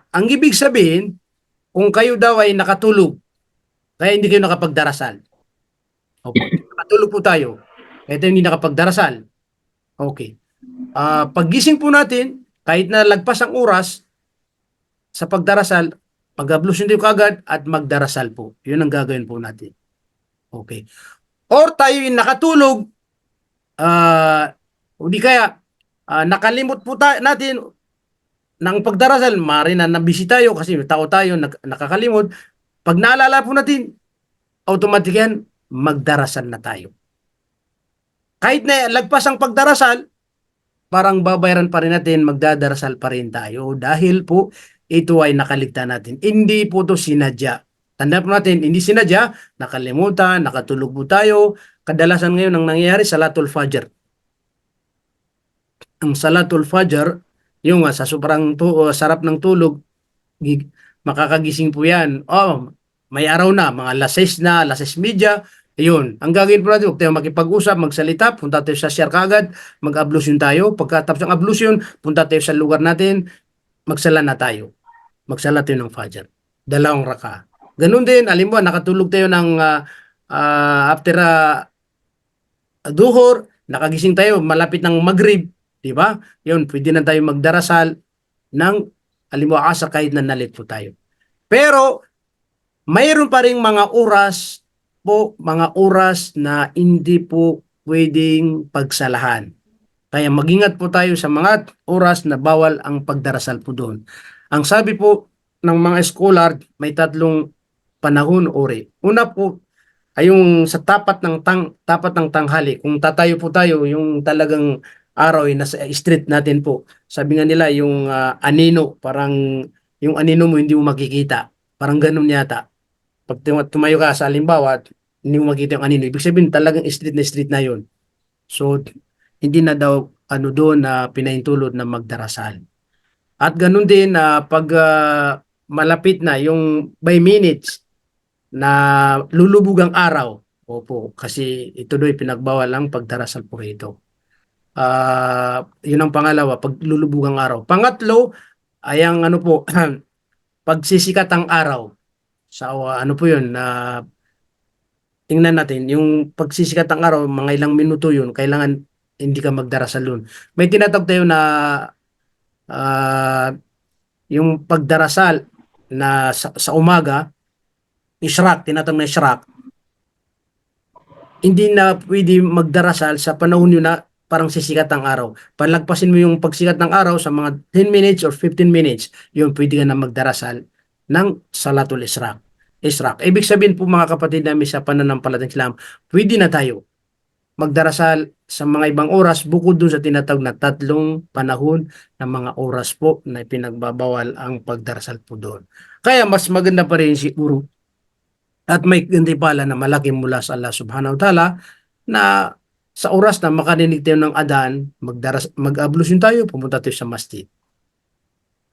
Ang ibig sabihin, kung kayo daw ay nakatulog, kaya hindi kayo nakapagdarasal. Opo, nakatulog po tayo, kaya tayo hindi nakapagdarasal. Okay. Paggising po natin, kahit na lagpas ang oras sa pagdarasal, mag-ablution tayo kagad at magdarasal po. Yun ang gagawin po natin. Okay. Or tayo yung nakatulog, o di kaya, nakalimot po natin ng pagdarasal, maaari na nabisi tayo kasi tao tayo, nakakalimot. Pag naalala po natin, automatic yan, magdarasal na tayo. Kahit na lagpas ang pagdarasal, parang babayaran pa rin natin, magdadarasal pa rin tayo dahil po ito ay nakaligtaan natin. Hindi po ito sinadya. Tanda po natin, hindi sinadya, nakalimutan, nakatulog po tayo. Kadalasan ngayon ang nangyayari, Salatul Fajr. Ang Salatul Fajr, yung sa sobrang sarap ng tulog, makakagising po yan. May araw na, mga alas 6 na, alas 6:30, ayun. Ang gagawin po natin, huwag tayo makipag-usap, magsalita, punta tayo sa share kagad, mag-ablution tayo. Pagkatapos ng ablution, punta tayo sa lugar natin, magsala na tayo. Magsala tayo ng Fajr. 2 raka. Ganun din, alimbawa, nakatulog tayo ng after duhur, nakagising tayo, malapit ng Maghrib, di ba? Yun, pwede na tayo magdarasal ng alimbawa asar kahit na nalit po tayo. Pero, mayroon pa ring mga oras po, mga oras na hindi po pwedeng pagsalahan. Kaya mag-ingat po tayo sa mga oras na bawal ang pagdarasal po doon. Ang sabi po ng mga scholar, may 3 panahon ori. Una po ay yung sa tapat ng tanghali. Kung tatayo po tayo, yung talagang araw ay nasa street natin po. Sabi nga nila yung anino, parang yung anino mo hindi mo makikita. Parang ganun yata. Pag tumayo ka sa halimbawa, hindi mo makita yung anino. Ibig sabihin talagang street na yun. So, hindi na daw doon na pinahintulot na magdarasal. At ganun din pag malapit na yung by minutes na lulubog ang araw. Opo, kasi ito do'y pinagbawal ang pagdarasal po rito. Yun ang pangalawa, pag lulubog ang araw. Pangatlo, ay ang ano po, pagsisikat ang araw. Sa ano po yun, tingnan natin, yung pagsisikat ng araw, mga ilang minuto yun, kailangan hindi ka magdarasal yun. May tinatawag tayo na yung pagdarasal na sa umaga, ishraq, tinatawag na ishraq, hindi na pwede magdarasal sa panahon yun na parang sisikat ang araw. Palagpasin mo yung pagsikat ng araw sa mga 10 minutes or 15 minutes, yun pwede ka na magdarasal ng Salatul Ishraq. Ibig sabihin po mga kapatid namin sa pananampalatayang Islam, pwede na tayo magdarasal sa mga ibang oras bukod dun sa tinatawag na 3 panahon na mga oras po na pinagbabawal ang pagdarasal po doon. Kaya mas maganda pa rin siguro at may gantimpala na malaki mula sa Allah subhanahu wa ta'ala na sa oras na makarinig tayo ng adan, mag-ablution tayo, pumunta tayo sa masjid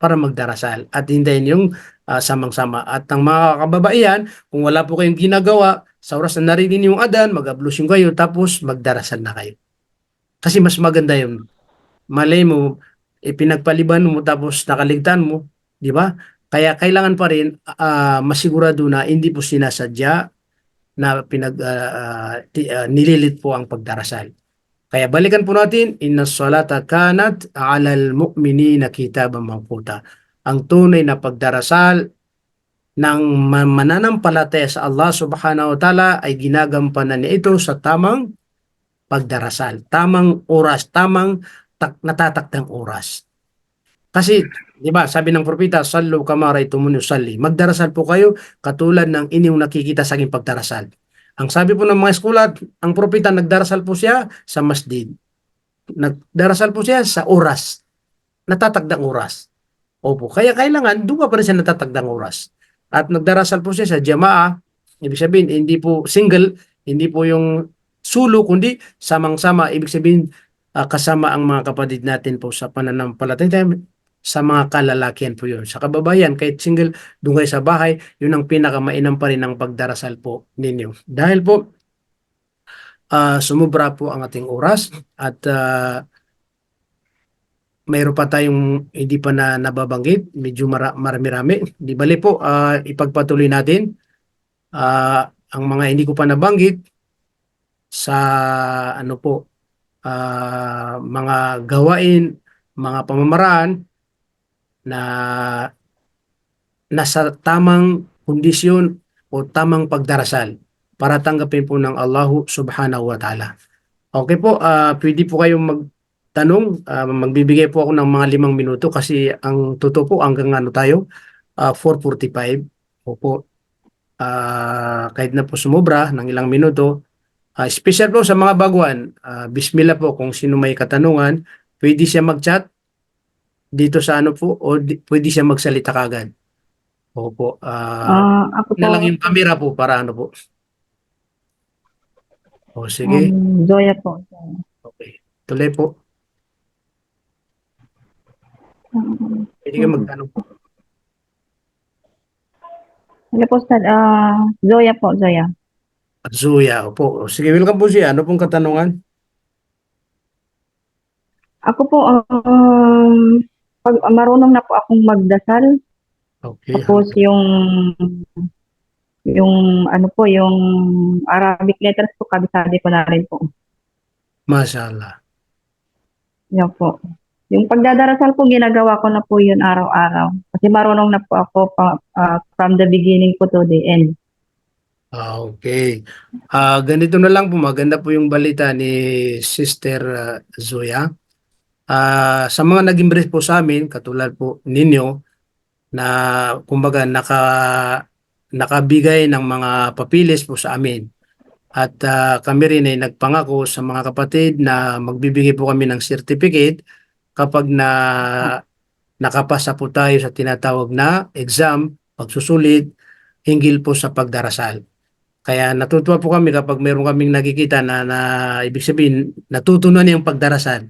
para magdarasal at hintayin yung samang-sama. At ang mga kababaihan, kung wala po kayong ginagawa, sa oras na narinig yung adan, mag-ablution kayo, tapos magdarasal na kayo. Kasi mas maganda yun. Malay mo, pinagpaliban mo, tapos nakaligtaan mo, di ba? Kaya kailangan pa rin masigurado na hindi po sinasadya na nililit po ang pagdarasal. Kaya balikan po natin, inna salata kanat alal mu'minina kitaban mawquta. Ang tunay na pagdarasal ng mananampalataya sa Allah subhanahu wa ta'ala ay ginagampanan niya ito sa tamang pagdarasal. Tamang oras, tamang natatakdang oras. Kasi, di ba, sabi ng propeta, sallu kama ra'aytumuni usalli. Magdarasal po kayo katulad ng inyong nakikita sa aking pagdarasal. Ang sabi po ng mga eskulat, ang propeta nagdarasal po siya sa masjid. Nagdarasal po siya sa oras. Natatagdang oras. Opo, kaya kailangan doon pa rin siya natatagdang oras. At nagdarasal po siya sa jamaa, ibig sabihin hindi po single, hindi po yung solo, kundi samang-sama. Ibig sabihin kasama ang mga kapatid natin po sa pananampalataya, sa mga kalalakihan po yun. Sa kababayan, kahit single, doon kayo sa bahay, yun ang pinakamainam pa rin ang pagdarasal po ninyo. Dahil po, sumubra po ang ating oras at mayroon pa tayong hindi pa na nababanggit, medyo marami-rami. Di bali po, ipagpatuloy natin ang mga hindi ko pa nabanggit sa ano po, mga gawain, mga pamamaraan na nasa tamang kondisyon o tamang pagdarasal para tanggapin po ng Allahu Subhanahu wa Ta'ala. Okay po, pwede po kayong magtanong. Magbibigay po ako ng mga 5 minuto kasi ang totoo po hanggang ano tayo, 4:45. Opo, kahit na po sumobra ng ilang minuto. Special po sa mga baguhan, bismillah po kung sino may katanungan, pwede siya mag-chat dito sa ano po o pwede siya magsalita kagad. Opo, Ako po, na lang yung camera po para ano po. O sige, Zoya po. okay. Tuloy po. Pwede ka magtanong po. Hello po, Ustad. Zoya po, Zoya. Zuya, opo. Sige, welcome po siya. Ano pong katanungan? Ako po, pag marunong na po akong magdasal, Okay. tapos yung ano po, yung Arabic letters po, kabisado ko na rin po. Mashallah. Yan po. Yung pagdadarasal po, ginagawa ko na po yun araw-araw. Kasi marunong na po ako from the beginning po to the end. Okay. Ganito na lang po, maganda po yung balita ni Sister Zoya. Sa mga naging brief po sa amin, katulad po ninyo, na kumbaga nakabigay ng mga papilis po sa amin. At kami rin ay nagpangako sa mga kapatid na magbibigay po kami ng certificate kapag nakapasa po tayo sa tinatawag na exam, pagsusulit, hinggil po sa pagdarasal. Kaya natutuwa po kami kapag meron kaming nakikita na ibig sabihin natutunan niya yung pagdarasal.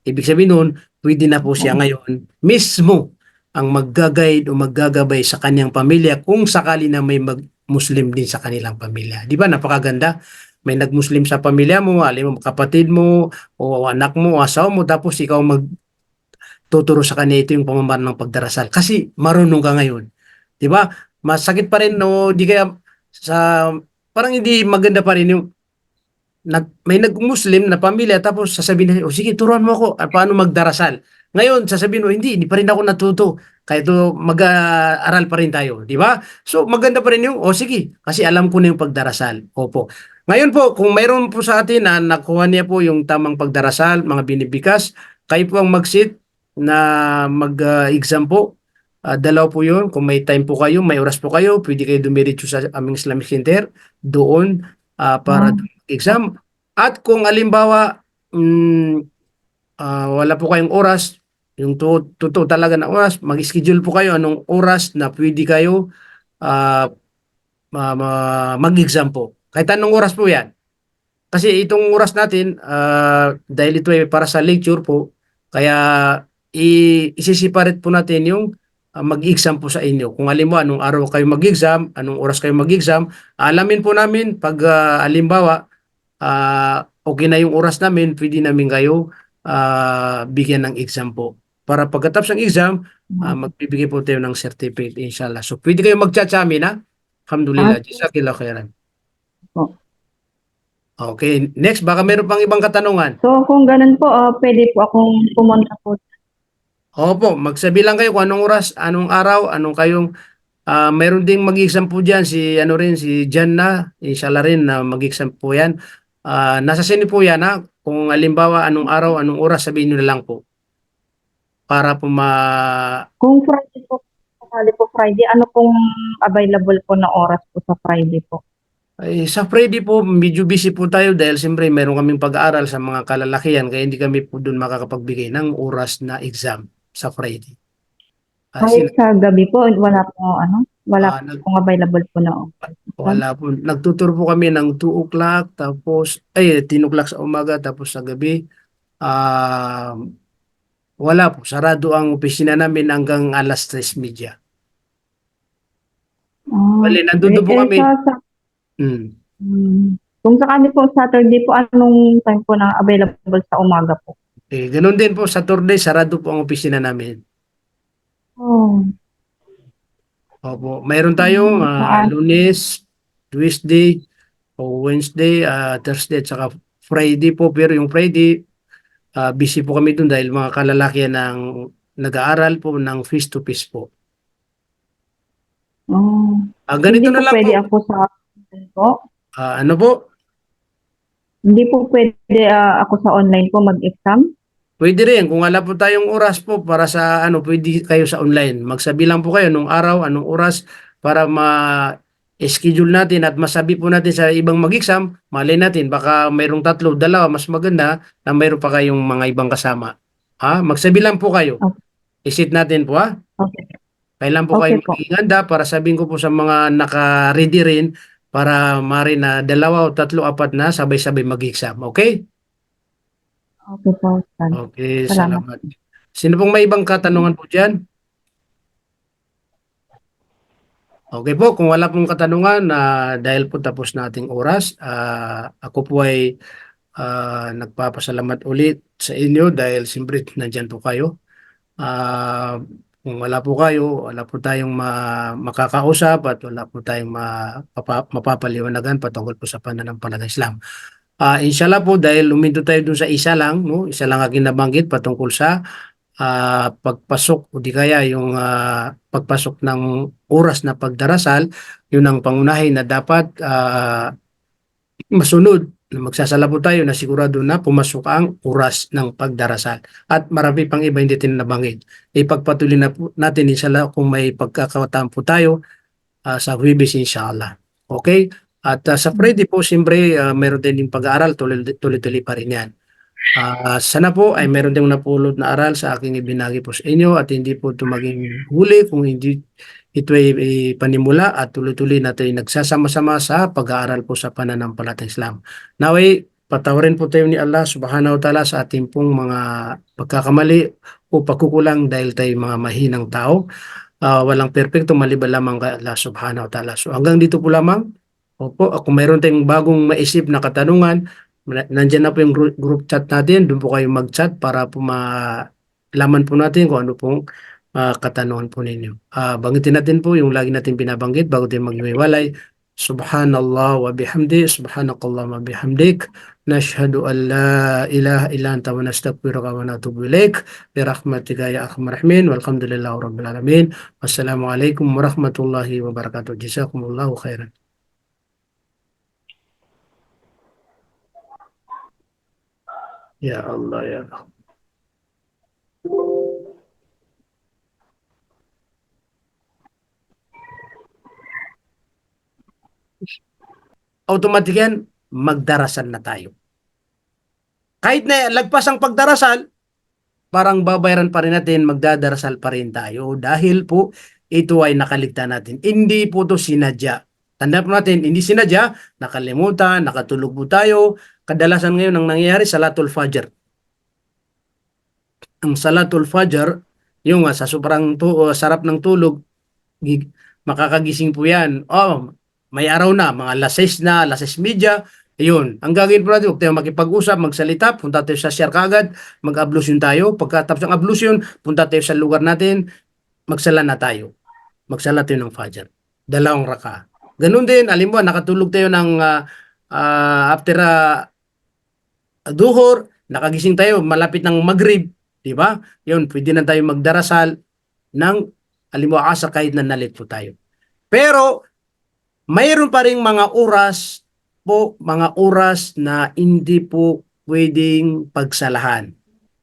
Ibig sabihin nun, pwede na po siya ngayon mismo ang mag-guide o maggagabay sa kanyang pamilya kung sakali na may Muslim din sa kanilang pamilya. Di ba? Napakaganda. May nag-Muslim sa pamilya mo, alam mo, kapatid mo, o anak mo, o asawa mo, tapos ikaw magtuturo sa kanya, ito yung pamamaraan ng pagdarasal. Kasi marunong ka ngayon. Di ba? Masakit pa rin, no? Di kaya sa parang hindi maganda pa rin yung may nag-Muslim na pamilya tapos sasabihin niya, sige, turuan mo ako paano magdarasal. Ngayon, sasabihin mo, hindi pa rin ako natuto. Kaya ito, mag-aaral pa rin tayo. Di ba? So, maganda pa rin yung, sige, kasi alam ko na yung pagdarasal. Opo. Ngayon po, kung mayroon po sa atin na nakuha niya po yung tamang pagdarasal, mga binibikas, kayo po ang mag-sit na mag-exam po. Dalaw po yun. Kung may time po kayo, may oras po kayo, pwede kayo dumiretso sa aming Islamic Center doon para exam. At kung alimbawa, wala po kayong oras, yung totoo talaga na oras, mag-schedule po kayo anong oras na pwede kayo mag-exam po. Kahit anong oras po yan. Kasi itong oras natin, dahil ito ay para sa lecture po, kaya isi-separate po natin yung mag-exam po sa inyo. Kung alimbawa, anong araw kayo mag-exam, anong oras kayo mag-exam, alamin po namin pag alimbawa, okay na yung oras namin, pwede namin kayo bigyan ng exam po. Para pagkatapos ng exam, magbibigay po tayo ng certificate, inshallah. So, pwede kayo mag-chat sa amin, ha? Alhamdulillah. Jazakallah khairan. Po. Okay, next, baka meron pang ibang katanungan. So, kung ganun po, pwede po akong pumunta po. Opo, magsabi lang kayo kung anong oras, anong araw, anong kayong mayroon ding mag-exam po diyan si si Jan na, inshallah rin na mag-exam po 'yan. Nasa sini po 'yan, ha. Kung halimbawa anong araw, anong oras, sabihin niyo na lang po. Para po Kung Friday po, sakali po Friday, ano pong available po na oras po sa Friday po? sa Friday po, medyo busy po tayo dahil siyempre meron kaming pag-aaral sa mga kalalakihan kaya hindi kami po doon makakapagbigay ng oras na exam sa Friday. Kahit sa gabi po, wala ah, nag, pong available po na open. wala po. Nagtuturo po kami ng 2 o'clock, tapos, 10 o'clock sa umaga, tapos sa gabi. Ah, wala po. Sarado ang opisina namin hanggang alas 3:30. Ah, Bali, nandun po kami. Hmm. kung sakali po Saturday po, anong time po na available sa umaga po? Ganun din po, Saturday, sarado po ang opisina namin. Oh, Opo. Mayroon tayong saan? Lunes, Tuesday, o Wednesday, Thursday, at saka Friday po. Pero yung Friday, busy po kami dun dahil mga kalalakihan ng nag-aaral po ng face-to-face po. Oh, Ganito hindi na po lang po. pwede ako sa online po. Ano po? Hindi po pwede ako sa online po mag-exam. Pwede rin. Kung wala po tayong oras po para sa ano, pwede kayo sa online. Magsabi lang po kayo nung araw, anong oras para ma-schedule natin at masabi po natin sa ibang mag-exam. Malay natin, baka mayroong 3, 2, mas maganda na mayroon pa kayong mga ibang kasama. Magsabi lang po kayo. Okay. Isit natin po ha. Okay. Kailan po Okay kayo po. magiging handa para sabihin ko po sa mga naka-ready rin para mari na 2 o 3, 4 na sabay-sabay mag-exam. Okay? Okay po, Stan. Okay, Salamat. salamat. Sino pong may ibang katanungan po dyan? Okay po, kung wala pong katanungan, dahil po tapos na ating oras, ako po ay nagpapasalamat ulit sa inyo dahil siyempre nandyan po kayo. Ah, kung wala po kayo, wala po tayong makakausap at wala po tayong mapapaliwanagan patungkol po sa pananampalatayang Islam. Inshallah po dahil luminto tayo dun sa isa lang, no? Isa lang aking nabanggit patungkol sa pagpasok o di kaya yung pagpasok ng oras na pagdarasal, yun ang pangunahin na dapat masunod. Magsasala po tayo na sigurado na pumasok ang oras ng pagdarasal. At marami pang iba hindi natin nabanggit. Ipagpatuloy na po natin inshallah kung may pagkakataon po tayo sa Huwebes inshallah. Okay? At sa Friday po, siyempre, meron din yung pag-aaral, tuloy-tuloy pa rin yan. Sana po ay meron ding napulot na aral sa aking ibinagi po sa inyo at hindi po ito maging huli kung hindi ito ay panimula at tuloy-tuloy natin nagsasama-sama sa pag-aaral po sa pananampalatayang Islam. Naway, patawarin po tayo ni Allah subhanahu wa ta'ala sa ating pong mga pagkakamali o pagkukulang dahil tayo mga mahinang tao. Walang perfecto maliban lamang kay Allah subhanahu wa ta'ala. So hanggang dito po lamang. Opo, kung mayroon tayong bagong maisip na katanungan, nandiyan na po yung group chat natin. Doon po kayo mag-chat para po malaman po natin kung ano pong katanungan po ninyo. Banggitin natin po yung lagi natin binabanggit bago tayo maghiwalay. Subhanallah wa bihamdi, subhanakallah wa bihamdik. Nashhadu an la ilaha illa anta wa nastaghfiruka wa natubu ilaik. Birahmatika ya arhamar rahimin. Walhamdulillahi rabbil alamin. Wassalamualaikum warahmatullahi wabarakatuh. Jazakumullahu khairan. Ya Allah ya Allah. Automatic yan, magdarasal na tayo. Kahit na lagpas ang pagdarasal, parang babayaran pa rin natin, magdadarasal pa rin tayo dahil po ito ay nakaligtan natin. Hindi po ito sinadya. Tandaan po natin, hindi sinadya, nakalimutan, nakatulog po tayo. Kadalasan ngayon ang nangyayari, Salatul Fajr. Ang Salatul Fajr, yung sa sobrang sarap ng tulog, makakagising po yan. May araw na, mga alas 6 na, alas 6:30, ayun. Ang gagawin po natin, huwag tayo makipag-usap, magsalita, punta tayo sa share kagad, mag-ablusyon tayo. Pagkatapos ng ablusyon, punta tayo sa lugar natin, magsala na tayo. Magsala tayo ng Fajr. 2 raka. Ganun din, alimbawa, nakatulog tayo ng after duhur, nakagising tayo, malapit ng Maghrib, di ba? Yun, pwede na tayo magdarasal ng halimbawa asa kahit na nalit po tayo. Pero, mayroon pa ring mga oras po, mga oras na hindi po pwedeng pagsalahan.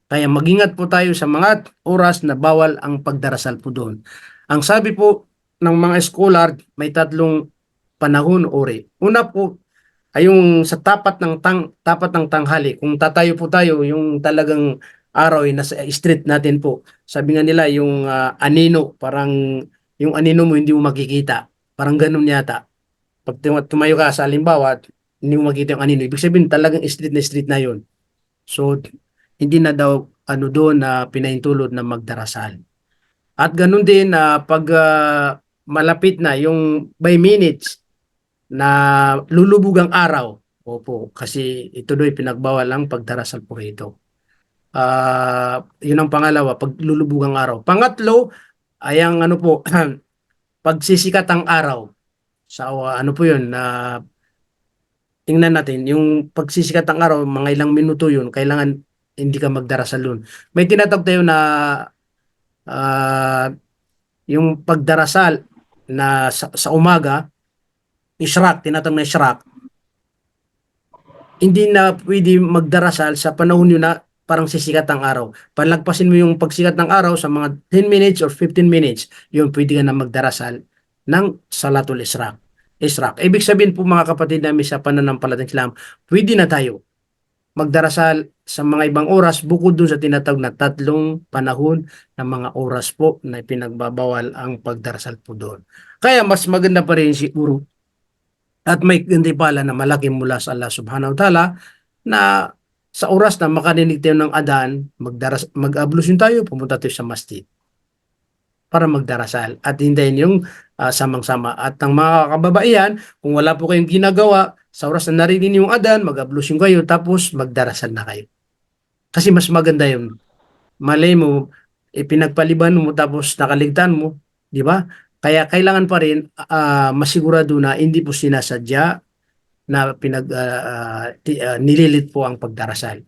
Kaya magingat po tayo sa mga oras na bawal ang pagdarasal po doon. Ang sabi po ng mga scholar, may 3 panahon ori. Una po ay yung sa tapat ng tanghali. Kung tatayo po tayo, yung talagang araw ay nasa street natin po. Sabi nga nila yung anino, parang yung anino mo hindi mo makikita. Parang ganun yata. Pag tumayo ka sa halimbawa, hindi mo makita yung anino. Ibig sabihin talagang street na yun. So, hindi na daw ano doon na pinahintulot na magdarasal. At ganun din na pag malapit na yung by minutes na lulubog ang araw. Opo, kasi ito do'y pinagbawal ang pagdarasal po rito. Yun ang pangalawa, pag lulubog ang araw. Pangatlo, ay ang ano po, pagsisikat ang araw. Sa ano po yun, tingnan natin, yung pagsisikat ng araw, mga ilang minuto yun, kailangan hindi ka magdarasal yun. May tinatawag tayo na ah, yung pagdarasal na sa umaga, ishraq, tinatawag na ishraq, hindi na pwede magdarasal sa panahon yun na parang sisikat ang araw. Palagpasin mo yung pagsikat ng araw sa mga 10 minutes or 15 minutes, yun pwede ka na magdarasal ng Salatul Ishraq. Ishraq. Ibig sabihin po mga kapatid namin sa pananampalatayang Islam, pwede na tayo magdarasal sa mga ibang oras bukod dun sa tinatawag na tatlong panahon na mga oras po na pinagbabawal ang pagdarasal po doon. Kaya mas maganda pa rin siguro at may gantimpala na malaki mula sa Allah Subhanahu wa Ta'ala na sa oras na makarinig tayo ng adan, mag-ablution tayo, pumunta tayo sa masjid para magdarasal at hintayin yung samang-sama. At ang mga kababaihan, kung wala po kayong ginagawa, sa oras na narinig yung adan, mag-ablution kayo, tapos magdarasal na kayo. Kasi mas maganda yun. Malay mo, pinagpaliban mo, tapos nakaligtaan mo, di ba? Kaya kailangan pa rin masigurado na hindi po sinasadya na nililit po ang pagdarasal.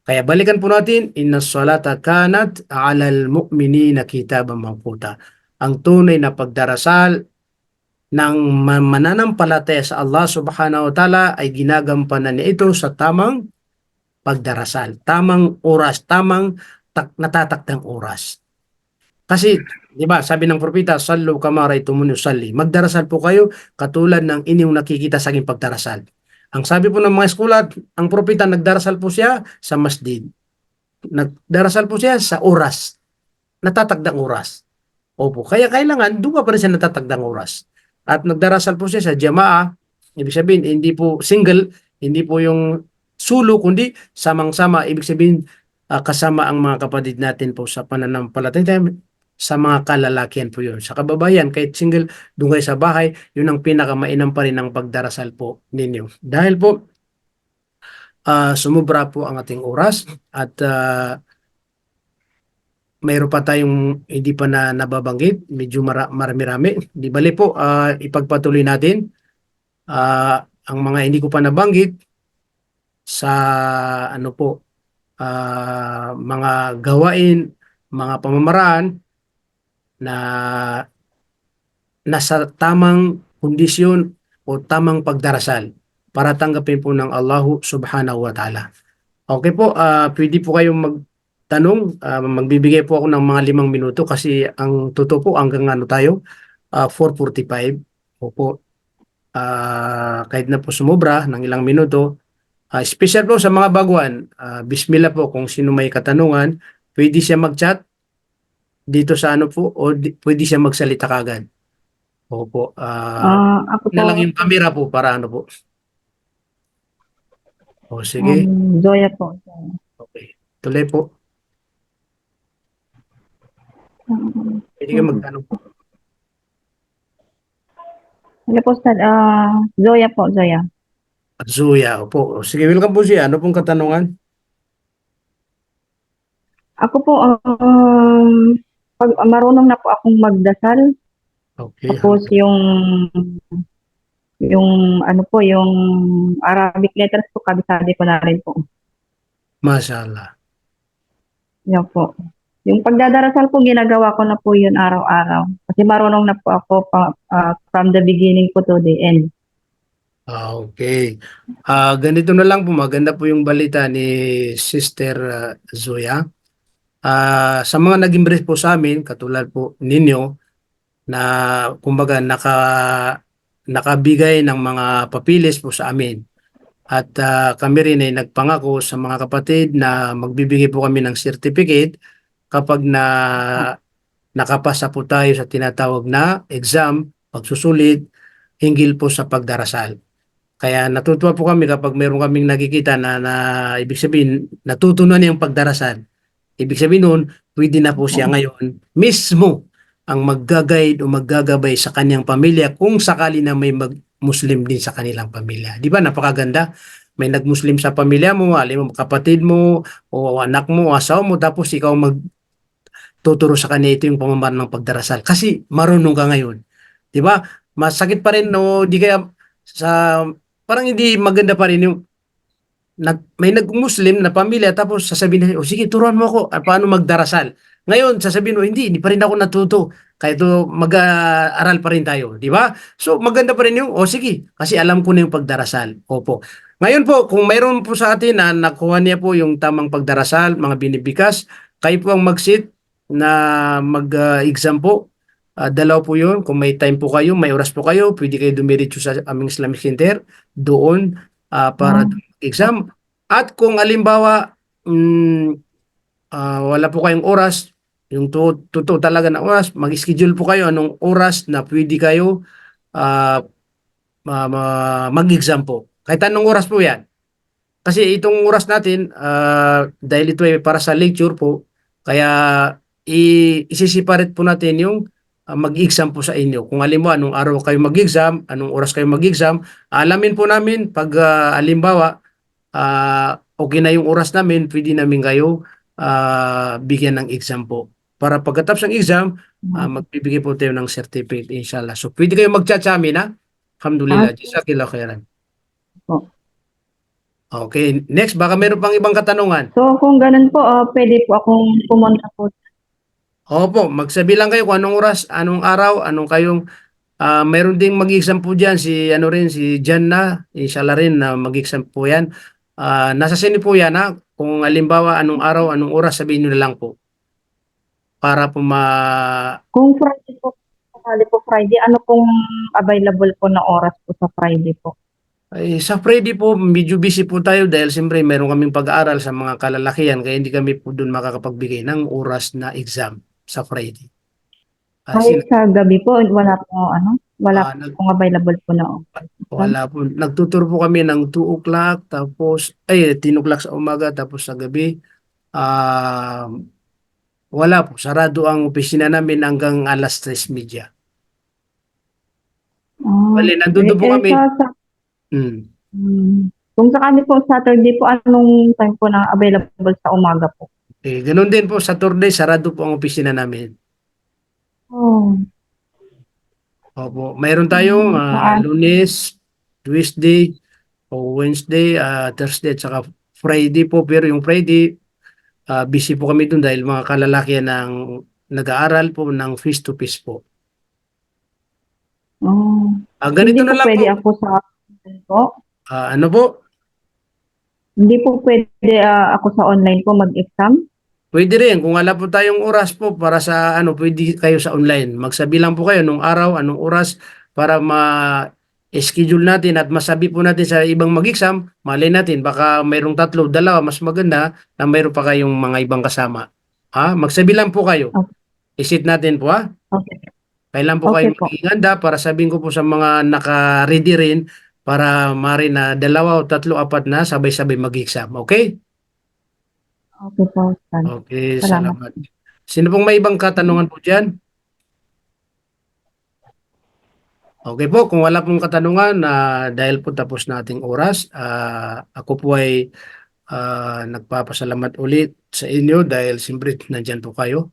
Kaya balikan po natin, inna salata kanat alal mu'minina kitaban mawquta. Ang tunay na pagdarasal ng mananampalataya sa Allah Subhanahu wa Ta'ala ay ginagampanan niya ito sa tamang pagdarasal, tamang oras, tamang natatakdang oras. Kasi, di ba, sabi ng propeta, sallu kama ra'aytumuni usalli. Magdarasal po kayo katulad ng inyong nakikita sa aking pagdarasal. Ang sabi po ng mga eskulat, ang propeta nagdarasal po siya sa masjid. Nagdarasal po siya sa oras, natatagdang oras. Opo, kaya kailangan doon pa rin siya natatagdang oras. At nagdarasal po siya sa jamaa, ibig sabihin, hindi po single, hindi po yung sulo, kundi samang-sama, ibig sabihin, kasama ang mga kapatid natin po sa pananampalataya, sa mga kalalakihan po yun. Sa kababayan, kahit single, doon kayo sa bahay, yun ang pinakamainam pa rin ng pagdarasal po ninyo. Dahil po, sumubra po ang ating oras at mayroon pa tayong hindi pa na nababanggit, medyo marami-rami. Di bali po, ipagpatuloy natin ang mga hindi ko pa nabanggit sa ano po, mga gawain, mga pamamaraan na nasa tamang kondisyon o tamang pagdarasal para tanggapin po ng Allahu Subhanahu wa Ta'ala. Okay po, pwede po kayong magtanong, magbibigay po ako ng mga 5 minuto kasi ang totoo po hanggang ano tayo, 4:45. Opo, kahit na po sumobra ng ilang minuto. Special po sa mga baguhan, bismillah po kung sino may katanungan, pwede siya mag-chat dito sa ano po o pwede siya magsalita kagad. Opo, Ako po, na lang yung camera po para ano po. O sige, Zoya po. okay. Tuloy po. Pwede ka magtanong po. Hello po, Sir. Zoya po, Zoya. Zuya, opo. O, sige, welcome po siya. Ano pong katanungan? Ako po, pag marunong na po akong magdasal, Okay. tapos yung ano po, yung Arabic letters po, kabisado ko na rin po. Mashallah. Yan po. Yung pagdadarasal po, ginagawa ko na po yun araw-araw. Kasi marunong na po ako from the beginning po to the end. Okay. Ganito na lang po, maganda po yung balita ni Sister Zoya. Sa mga naging brief po sa amin, katulad po ninyo, na kumbaga nakabigay ng mga papilis po sa amin At kami rin ay nagpangako sa mga kapatid na magbibigay po kami ng certificate kapag nakapasa po tayo sa tinatawag na exam, pagsusulit, hinggil po sa pagdarasal. Kaya natutuwa po kami kapag meron kaming nakikita na ibig sabihin natutunan niya yung pagdarasal. Ibig sabihin nun, pwede na po siya ngayon mismo ang magga-guide o maggagabay sa kanyang pamilya kung sakali na may Muslim din sa kanilang pamilya. Di ba? Napakaganda. May nag-Muslim sa pamilya mo, alam mo, kapatid mo, o anak mo, o asawa mo, tapos ikaw magtuturo sa kanya, ito yung pamamaraan ng pagdarasal. Kasi marunong ka ngayon. Di ba? Masakit pa rin, no? Di kaya sa, parang hindi maganda pa rin yung may nag-Muslim na pamilya tapos sasabihin niya, oh sige, turuan mo ako paano magdarasal. Ngayon, sasabihin mo, hindi pa rin ako natuto. Kahit mag-aaral pa rin tayo, di ba? So, maganda pa rin yung, oh sige, kasi alam ko na yung pagdarasal. Opo. Ngayon po, kung mayroon po sa atin na nakuha niya po yung tamang pagdarasal, mga binibikas, kayo po ang mag-sit na mag-exam po. Dalaw po yun. Kung may time po kayo, may oras po kayo, pwede kayo dumiretso sa aming Islamic Center doon para exam. At kung alimbawa wala po kayong oras, yung totoo talaga na oras, mag-schedule po kayo anong oras na pwede kayo ah, mag-exam po. Kahit anong oras po yan. Kasi itong oras natin, dahil ito ay para sa lecture po, kaya isi-separate po natin yung mag-exam po sa inyo. Kung halimbawa, anong araw kayo mag-exam, anong oras kayo mag-exam, alamin po namin pag halimbawa, okay na yung oras namin, pwede namin kayo bigyan ng exam po. Para pagkatapos ng exam, magbibigay po tayo ng certificate, inshallah. So, pwede kayo magtsatsamin, ha? Alhamdulillah. Jazakallah khairan. Po. Okay. Next, baka meron pang ibang katanungan. So, kung ganun po, pwede po akong pumunta po. Opo, magsabi lang kayo kung anong oras, anong araw, anong kayong mayroon ding mag-exam po diyan si Jan na, inshallah rin na mag-exam po 'yan. Nasa sini po 'yan, ha. Kung halimbawa anong araw, anong oras sabihin niyo na lang po. Para po Kung Friday po, sakali po Friday, ano pong available po na oras po sa Friday po? Sa Friday po, medyo busy po tayo dahil siyempre meron kaming pag-aaral sa mga kalalakihan kaya hindi kami po doon makakapagbigay ng oras na exam sa Friday. Kahit sa gabi po, wala Nag, pong available po na oras. wala po. Nagtuturo po kami ng 2 o'clock, tapos, 10 o'clock sa umaga, tapos sa gabi. Ah, wala po. Sarado ang opisina namin hanggang alas 3:30. Bali, nandun po kami. Kung sakali po Saturday po, anong time po na available sa umaga po? Ganun din po, Saturday, sarado po ang opisina namin. Oh. Opo. Mayroon tayong Lunes, Tuesday, o Wednesday, Thursday, at saka Friday po. Pero yung Friday, busy po kami dun dahil mga kalalakihan ng nag-aaral po ng face-to-face po. Ganito Hindi na po lang pwede po. ako sa po? Ano po? Hindi po pwede ako sa online po mag-exam? Pwede rin. Kung wala po tayong oras po para sa pwede kayo sa online. Magsabi lang po kayo nung araw, anong oras para ma-schedule natin at masabi po natin sa ibang mag-exam, malay natin, baka mayroong 3, 2, mas maganda na mayroon pa kayong mga ibang kasama. Magsabi lang po kayo. Okay. Isit natin po, ha? Okay. Kailan po kayo mag-iinganda para sabihin ko po sa mga naka-ready rin para mari na 2 o 3, 4 na sabay-sabay mag-exam. Okay? Okay po. Okay, Salamat. salamat. Sino pong may ibang katanungan po dyan? Okay po, kung wala pong katanungan, dahil po tapos na ating oras, ako po ay nagpapasalamat ulit sa inyo dahil siyempre nandyan po kayo.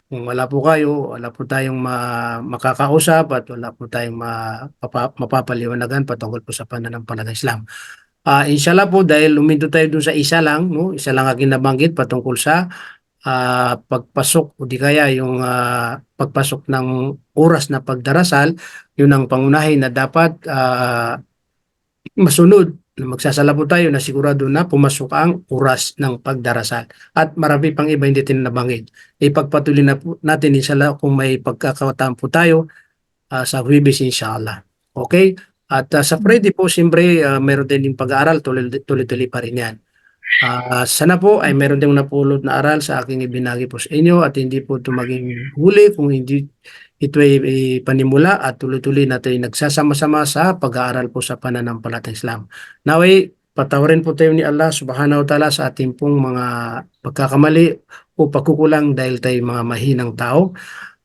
Kung wala po kayo, wala po tayong makakausap at wala po tayong mapapaliwanagan patungkol po sa pananampalatayang Islam. Inshallah po dahil luminto tayo dun sa isa lang, no? Isa lang aking nabanggit patungkol sa pagpasok o di kaya yung pagpasok ng oras na pagdarasal, yun ang pangunahin na dapat masunod. Magsasala po tayo na sigurado na pumasok ang oras ng pagdarasal. At marami pang iba hindi nabanggit. Ipagpatuloy na po natin inshallah kung may pagkakataon po tayo sa Huwebes inshallah. Okay? At sa Friday po, siyempre, meron din yung pag-aaral, tuloy-tuloy pa rin yan. Sana po ay meron ding napulot na aral sa aking ibinagi po sa inyo at hindi po ito maging huli kung hindi ito ay panimula at tuloy-tuloy natin nagsasama-sama sa pag-aaral po sa pananampalatayang Islam. Naway, patawarin po tayo ni Allah subhanahu wa ta'ala sa ating pong mga pagkakamali o pagkukulang dahil tayo mga mahinang tao.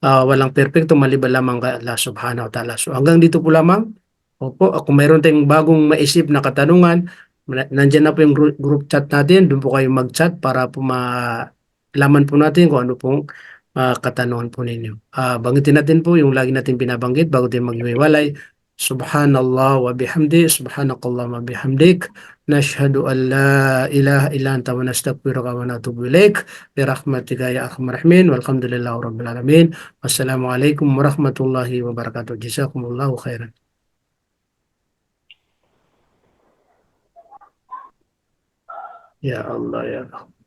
Walang perpekto maliban lamang kay Allah subhanahu wa ta'ala. So hanggang dito po lamang. Opo, kung mayroon tayong bagong maisip na katanungan, nandiyan na po yung group chat natin. Doon po kayo mag-chat para po malaman po natin kung ano pong katanungan po ninyo. Banggitin natin po yung lagi natin binabanggit bago tayo maghiwalay. Subhanallah wa bihamdi, subhanakallah wa bihamdik. Nashhadu an la ilaha illa anta wa nastaghfiruka wa natubu ilaik. Birahmatika ya arhamar rahimin. Walhamdulillahi rabbil alamin. Wassalamualaikum warahmatullahi wabarakatuh. Jazakumullahu khairan. Ya Allah ya Allah.